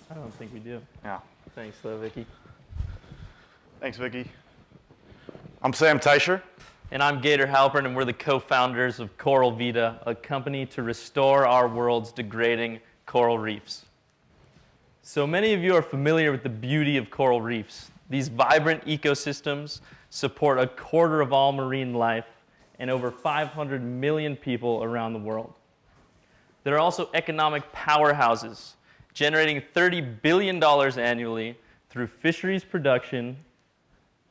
I don't think we do. Yeah. Thanks, though, Vicki. Thanks, Vicki. I'm Sam Teicher. And I'm Gaeta Halpern, and we're the co-founders of Coral Vita, a company to restore our world's degrading coral reefs. So many of you are familiar with the beauty of coral reefs. These vibrant ecosystems support a quarter of all marine life and over 500 million people around the world. There are also economic powerhouses, generating $30 billion annually through fisheries production,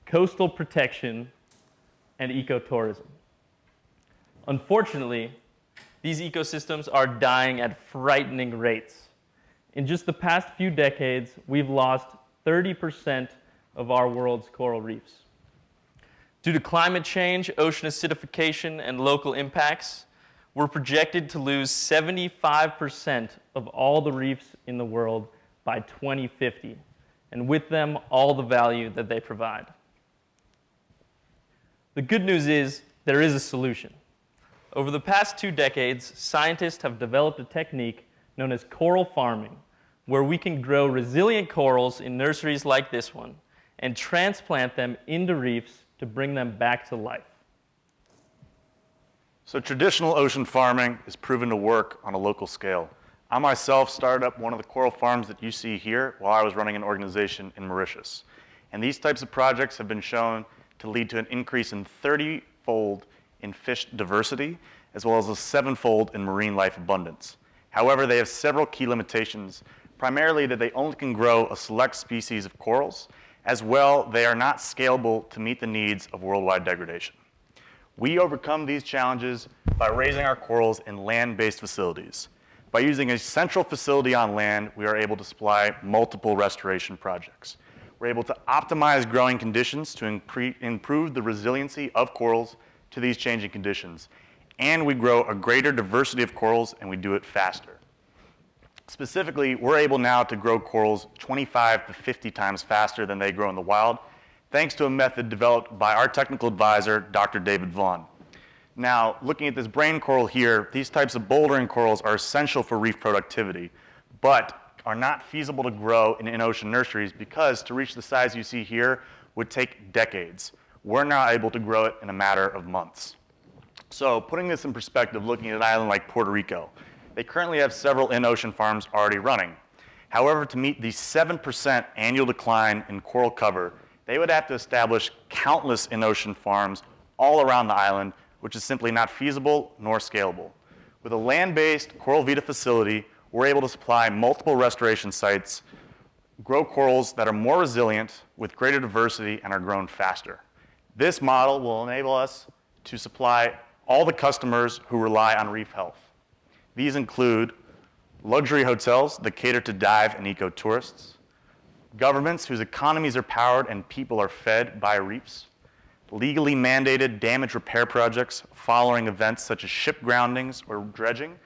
coastal protection, and ecotourism. Unfortunately, these ecosystems are dying at frightening rates. In just the past few decades, we've lost 30% of our world's coral reefs. Due to climate change, ocean acidification, and local impacts, we're projected to lose 75% of all the reefs in the world by 2050, and with them, all the value that they provide. The good news is there is a solution. Over the past 2 decades, scientists have developed a technique known as coral farming, where we can grow resilient corals in nurseries like this one and transplant them into reefs to bring them back to life. So traditional ocean farming is proven to work on a local scale. I myself started up one of the coral farms that you see here while I was running an organization in Mauritius. And these types of projects have been shown to lead to an increase in 30-fold in fish diversity, as well as a 7-fold in marine life abundance. However, they have several key limitations, primarily that they only can grow a select species of corals. As well, they are not scalable to meet the needs of worldwide degradation. We overcome these challenges by raising our corals in land-based facilities. By using a central facility on land, we are able to supply multiple restoration projects. We're able to optimize growing conditions to improve the resiliency of corals to these changing conditions. And we grow a greater diversity of corals, and we do it faster. Specifically, we're able now to grow corals 25 to 50 times faster than they grow in the wild, thanks to a method developed by our technical advisor, Dr. David Vaughn. Now, looking at this brain coral here, these types of bouldering corals are essential for reef productivity, but are not feasible to grow in in-ocean nurseries because to reach the size you see here would take decades. We're now able to grow it in a matter of months. So putting this in perspective, looking at an island like Puerto Rico, they currently have several in-ocean farms already running. However, to meet the 7% annual decline in coral cover, they would have to establish countless in-ocean farms all around the island, which is simply not feasible nor scalable. With a land-based Coral Vita facility, we're able to supply multiple restoration sites, grow corals that are more resilient with greater diversity and are grown faster. This model will enable us to supply all the customers who rely on reef health. These include luxury hotels that cater to dive and eco-tourists, governments whose economies are powered and people are fed by reefs, legally mandated damage repair projects following events such as ship groundings or dredging,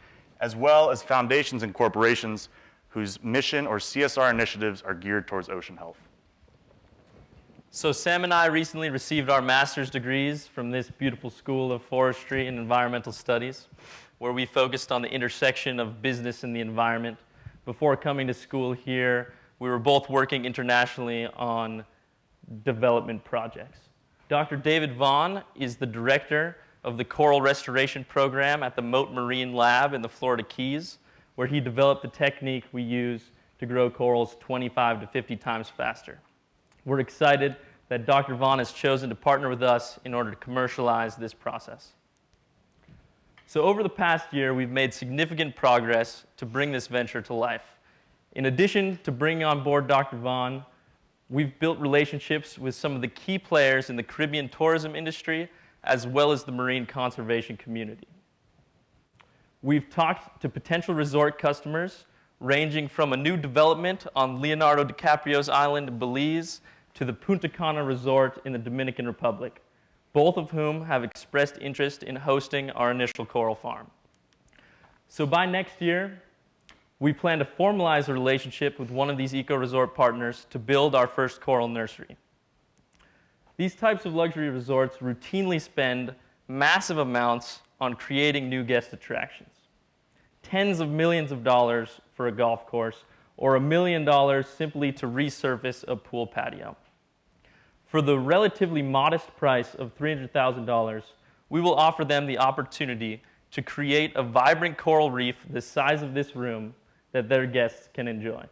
as well as foundations and corporations whose mission or CSR initiatives are geared towards ocean health. So Sam and I recently received our master's degrees from this beautiful School of Forestry and Environmental Studies, where we focused on the intersection of business and the environment. Before coming to school here, we were both working internationally on development projects. Dr. David Vaughn is the director of the Coral Restoration Program at the Mote Marine Lab in the Florida Keys, where he developed the technique we use to grow corals 25 to 50 times faster. We're excited that Dr. Vaughn has chosen to partner with us in order to commercialize this process. So over the past year, we've made significant progress to bring this venture to life. In addition to bringing on board Dr. Vaughn, we've built relationships with some of the key players in the Caribbean tourism industry, as well as the marine conservation community. We've talked to potential resort customers, ranging from a new development on Leonardo DiCaprio's island in Belize to the Punta Cana resort in the Dominican Republic, both of whom have expressed interest in hosting our initial coral farm. So by next year, we plan to formalize a relationship with one of these eco-resort partners to build our first coral nursery. These types of luxury resorts routinely spend massive amounts on creating new guest attractions. Tens of millions of dollars for a golf course, or $1 million simply to resurface a pool patio. For the relatively modest price of $300,000, we will offer them the opportunity to create a vibrant coral reef the size of this room that their guests can enjoy.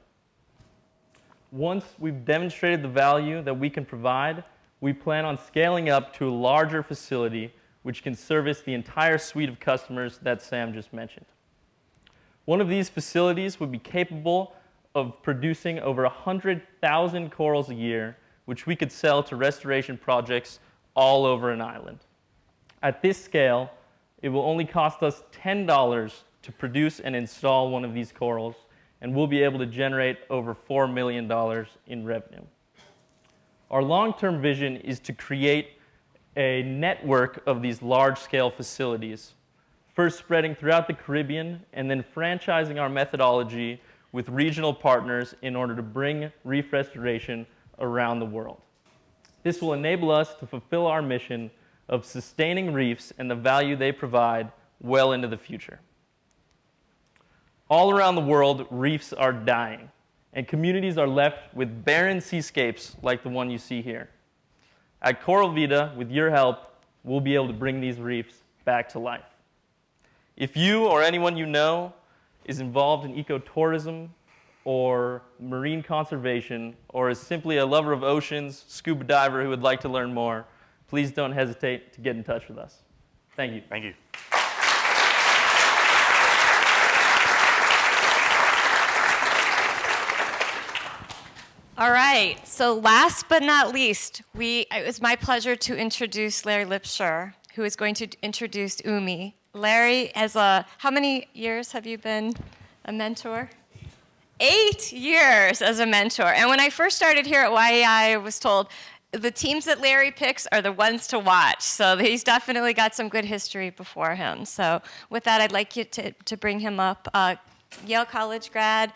Once we've demonstrated the value that we can provide, we plan on scaling up to a larger facility which can service the entire suite of customers that Sam just mentioned. One of these facilities would be capable of producing over 100,000 corals a year, which we could sell to restoration projects all over an island. At this scale, it will only cost us $10 to produce and install one of these corals, and we'll be able to generate over $4 million in revenue. Our long-term vision is to create a network of these large-scale facilities, first spreading throughout the Caribbean and then franchising our methodology with regional partners in order to bring reef restoration around the world. This will enable us to fulfill our mission of sustaining reefs and the value they provide well into the future. All around the world, reefs are dying, and communities are left with barren seascapes like the one you see here. At Coral Vita, with your help, we'll be able to bring these reefs back to life. If you or anyone you know is involved in ecotourism or marine conservation, or is simply a lover of oceans, scuba diver who would like to learn more, please don't hesitate to get in touch with us. Thank you. Thank you. All right, so last but not least, it was my pleasure to introduce Larry Lipsher, who is going to introduce Umi. Larry, how many years have you been a mentor? 8 years as a mentor. And when I first started here at YEI, I was told the teams that Larry picks are the ones to watch. So he's definitely got some good history before him. So with that, I'd like you to bring him up. Yale College grad,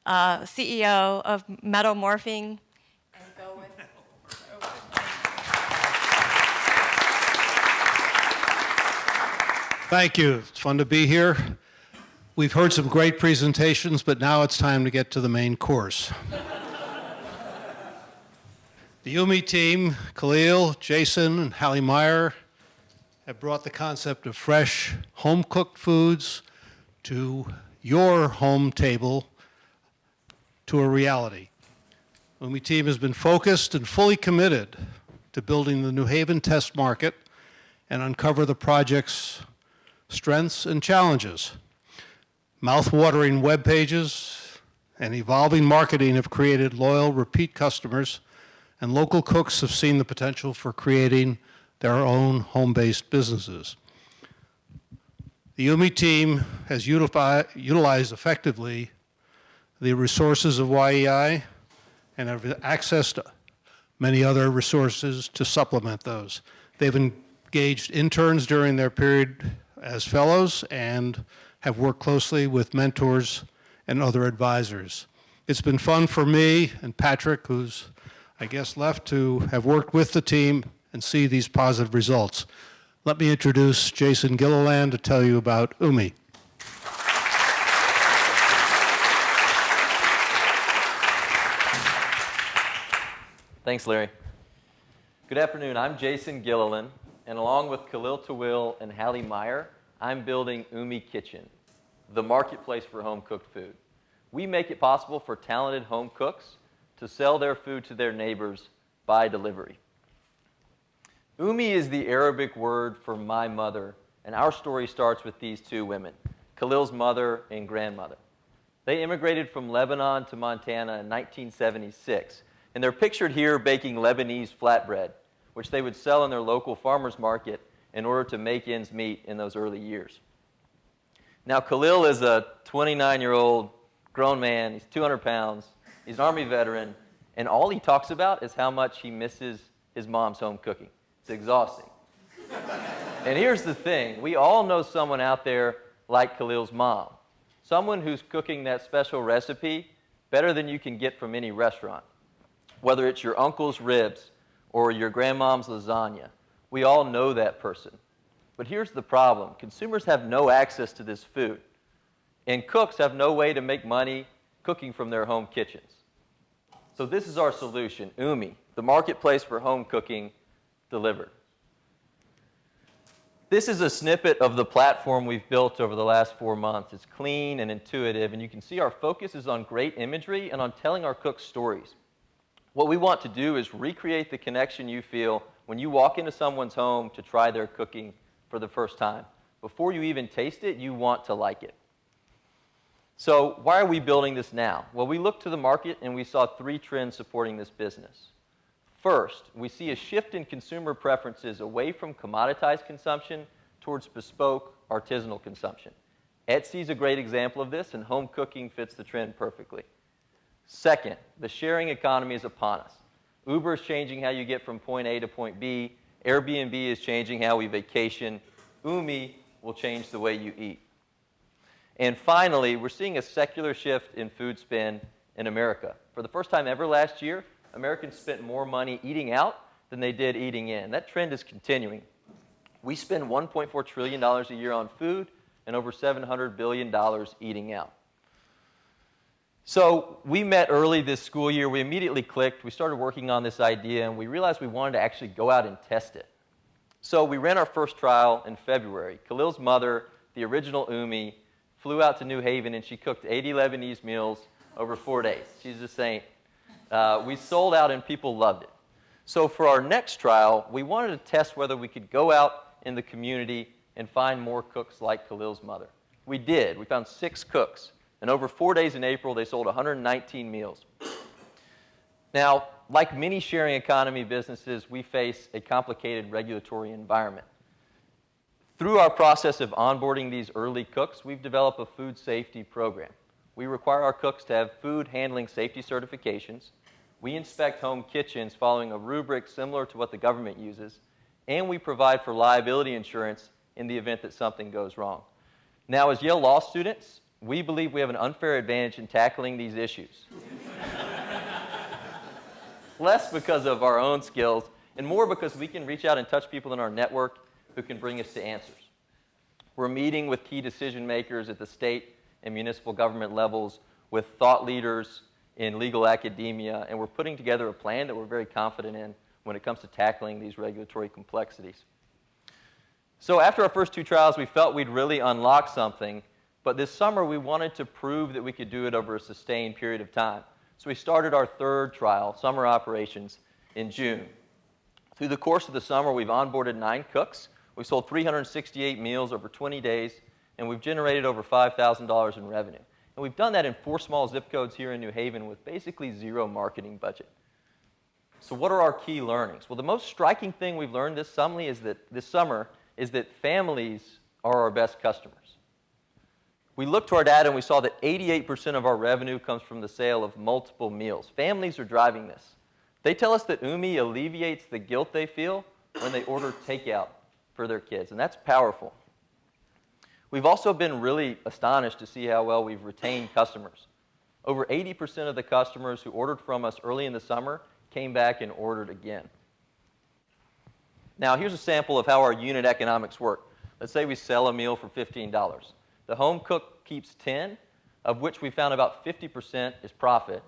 CEO of Metal Morphing. Thank you. It's fun to be here. We've heard some great presentations, but now it's time to get to the main course. The Umi team, Khalil, Jason, and Hallie Meyer, have brought the concept of fresh, home-cooked foods to your home table to a reality. The Umi team has been focused and fully committed to building the New Haven test market and uncover the project's strengths and challenges. Mouth-watering web pages and evolving marketing have created loyal, repeat customers, and local cooks have seen the potential for creating their own home-based businesses. The Umi team has utilized effectively the resources of YEI and have accessed many other resources to supplement those. They've engaged interns during their period as fellows and have worked closely with mentors and other advisors. It's been fun for me and Patrick, who's, I guess, left, to have worked with the team and see these positive results. Let me introduce Jason Gilliland to tell you about Umi. Thanks, Larry. Good afternoon. I'm Jason Gilliland, and along with Khalil Tawil and Hallie Meyer, I'm building Umi Kitchen, the marketplace for home-cooked food. We make it possible for talented home cooks to sell their food to their neighbors by delivery. Umi is the Arabic word for my mother, and our story starts with these two women, Khalil's mother and grandmother. They immigrated from Lebanon to Montana in 1976, and they're pictured here baking Lebanese flatbread, which they would sell in their local farmer's market in order to make ends meet in those early years. Now, Khalil is a 29-year-old grown man. He's 200 pounds. He's an Army veteran, and all he talks about is how much he misses his mom's home cooking. It's exhausting. And here's the thing. We all know someone out there like Khalil's mom, someone who's cooking that special recipe better than you can get from any restaurant. Whether it's your uncle's ribs or your grandmom's lasagna, we all know that person. But here's the problem. Consumers have no access to this food, and cooks have no way to make money cooking from their home kitchens. So this is our solution, Umi, the marketplace for home cooking delivered. This is a snippet of the platform we've built over the last 4 months. It's clean and intuitive, and you can see our focus is on great imagery and on telling our cooks stories. What we want to do is recreate the connection you feel when you walk into someone's home to try their cooking for the first time. Before you even taste it, you want to like it. So why are we building this now? Well, we looked to the market and we saw 3 trends supporting this business. First, we see a shift in consumer preferences away from commoditized consumption towards bespoke, artisanal consumption. Etsy's a great example of this, and home cooking fits the trend perfectly. Second, the sharing economy is upon us. Uber is changing how you get from point A to point B. Airbnb is changing how we vacation. Umi will change the way you eat. And finally, we're seeing a secular shift in food spend in America. For the first time ever last year, Americans spent more money eating out than they did eating in. That trend is continuing. We spend $1.4 trillion a year on food and over $700 billion eating out. So we met early this school year. We immediately clicked. We started working on this idea, and we realized we wanted to actually go out and test it. So we ran our first trial in February. Khalil's mother, the original Umi, flew out to New Haven, and she cooked 80 Lebanese meals over 4 days. She's a saint. We sold out, and people loved it. So for our next trial, we wanted to test whether we could go out in the community and find more cooks like Khalil's mother. We did. We found 6 cooks. And over 4 days in April, they sold 119 meals. Now, like many sharing economy businesses, we face a complicated regulatory environment. Through our process of onboarding these early cooks, we've developed a food safety program. We require our cooks to have food handling safety certifications. We inspect home kitchens following a rubric similar to what the government uses. And we provide for liability insurance in the event that something goes wrong. Now, as Yale Law students, we believe we have an unfair advantage in tackling these issues. Less because of our own skills, and more because we can reach out and touch people in our network who can bring us to answers. We're meeting with key decision makers at the state and municipal government levels, with thought leaders in legal academia, and we're putting together a plan that we're very confident in when it comes to tackling these regulatory complexities. So after our first 2 trials, we felt we'd really unlock something, but this summer we wanted to prove that we could do it over a sustained period of time. So we started our 3rd trial, summer operations, in June. Through the course of the summer, we've onboarded 9 cooks. We sold 368 meals over 20 days, and we've generated over $5,000 in revenue. And we've done that in 4 small zip codes here in New Haven with basically 0 marketing budget. So what are our key learnings? Well, the most striking thing we've learned this summer is that families are our best customers. We looked to our data and we saw that 88% of our revenue comes from the sale of multiple meals. Families are driving this. They tell us that Umi alleviates the guilt they feel when they order takeout for their kids, and that's powerful. We've also been really astonished to see how well we've retained customers. Over 80% of the customers who ordered from us early in the summer came back and ordered again. Now, here's a sample of how our unit economics work. Let's say we sell a meal for $15. The home cook keeps 10, of which we found about 50% is profit.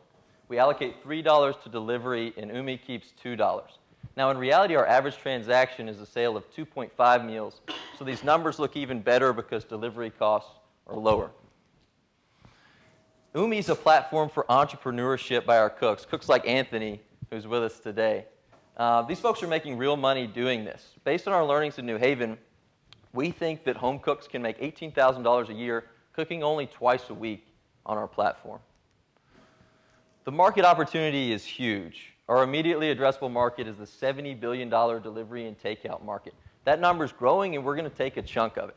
We allocate $3 to delivery, and Umi keeps $2. Now, in reality, our average transaction is a sale of 2.5 meals, so these numbers look even better because delivery costs are lower. Umi is a platform for entrepreneurship by our cooks, cooks like Anthony, who's with us today. These folks are making real money doing this. Based on our learnings in New Haven, we think that home cooks can make $18,000 a year cooking only twice a week on our platform. The market opportunity is huge. Our immediately addressable market is the $70 billion delivery and takeout market. That number is growing, and we're going to take a chunk of it.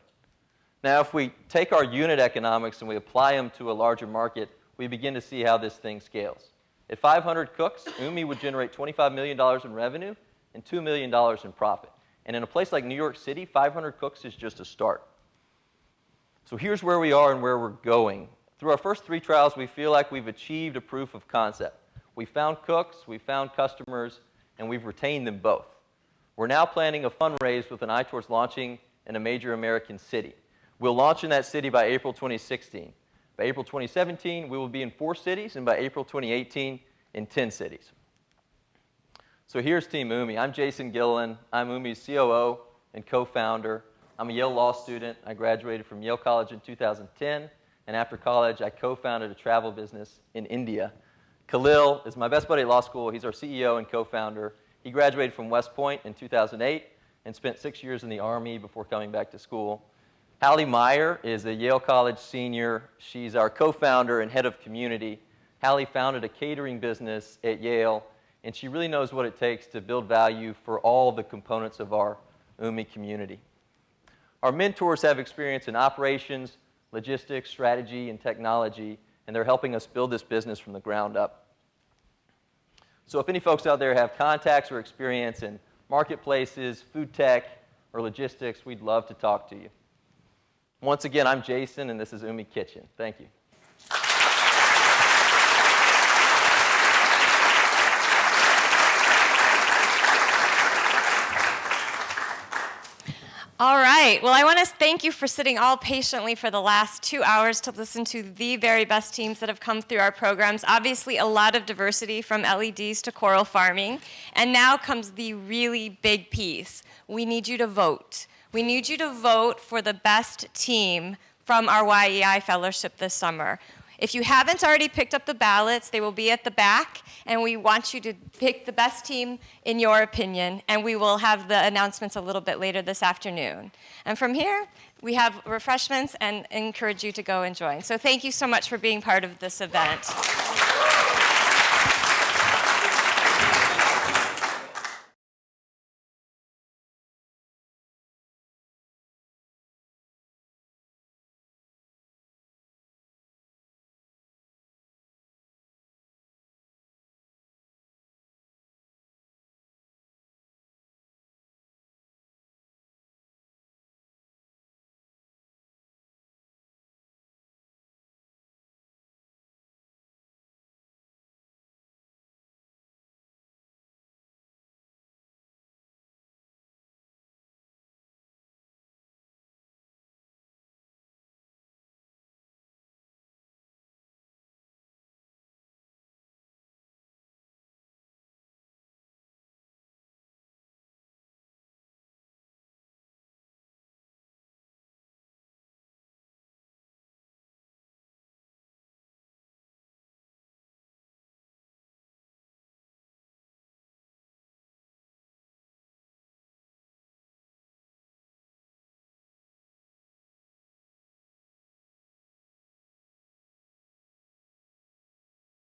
Now, if we take our unit economics and we apply them to a larger market, we begin to see how this thing scales. At 500 cooks, Umi would generate $25 million in revenue and $2 million in profit. And in a place like New York City, 500 cooks is just a start. So here's where we are and where we're going. Through our first 3 trials, we feel like we've achieved a proof of concept. We found cooks, we found customers, and we've retained them both. We're now planning a fundraise with an eye towards launching in a major American city. We'll launch in that city by April 2016. By April 2017, we will be in 4 cities, and by April 2018, in 10 cities. So here's Team Umi. I'm Jason Gilliland. I'm Umi's COO and co-founder. I'm a Yale Law student. I graduated from Yale College in 2010, and after college, I co-founded a travel business in India. Khalil is my best buddy at law school. He's our CEO and co-founder. He graduated from West Point in 2008 and spent 6 years in the Army before coming back to school. Hallie Meyer is a Yale College senior. She's our co-founder and head of community. Hallie founded a catering business at Yale, and she really knows what it takes to build value for all the components of our Umi community. Our mentors have experience in operations, logistics, strategy, and technology, and they're helping us build this business from the ground up. So if any folks out there have contacts or experience in marketplaces, food tech, or logistics, we'd love to talk to you. Once again, I'm Jason, and this is Umi Kitchen. Thank you. All right. Well, I want to thank you for sitting all patiently for the last 2 hours to listen to the very best teams that have come through our programs. Obviously, a lot of diversity from LEDs to coral farming. And now comes the really big piece. We need you to vote. We need you to vote for the best team from our YEI Fellowship this summer. If you haven't already picked up the ballots, they will be at the back, and we want you to pick the best team in your opinion, and we will have the announcements a little bit later this afternoon. And from here, we have refreshments and encourage you to go and join. So thank you so much for being part of this event.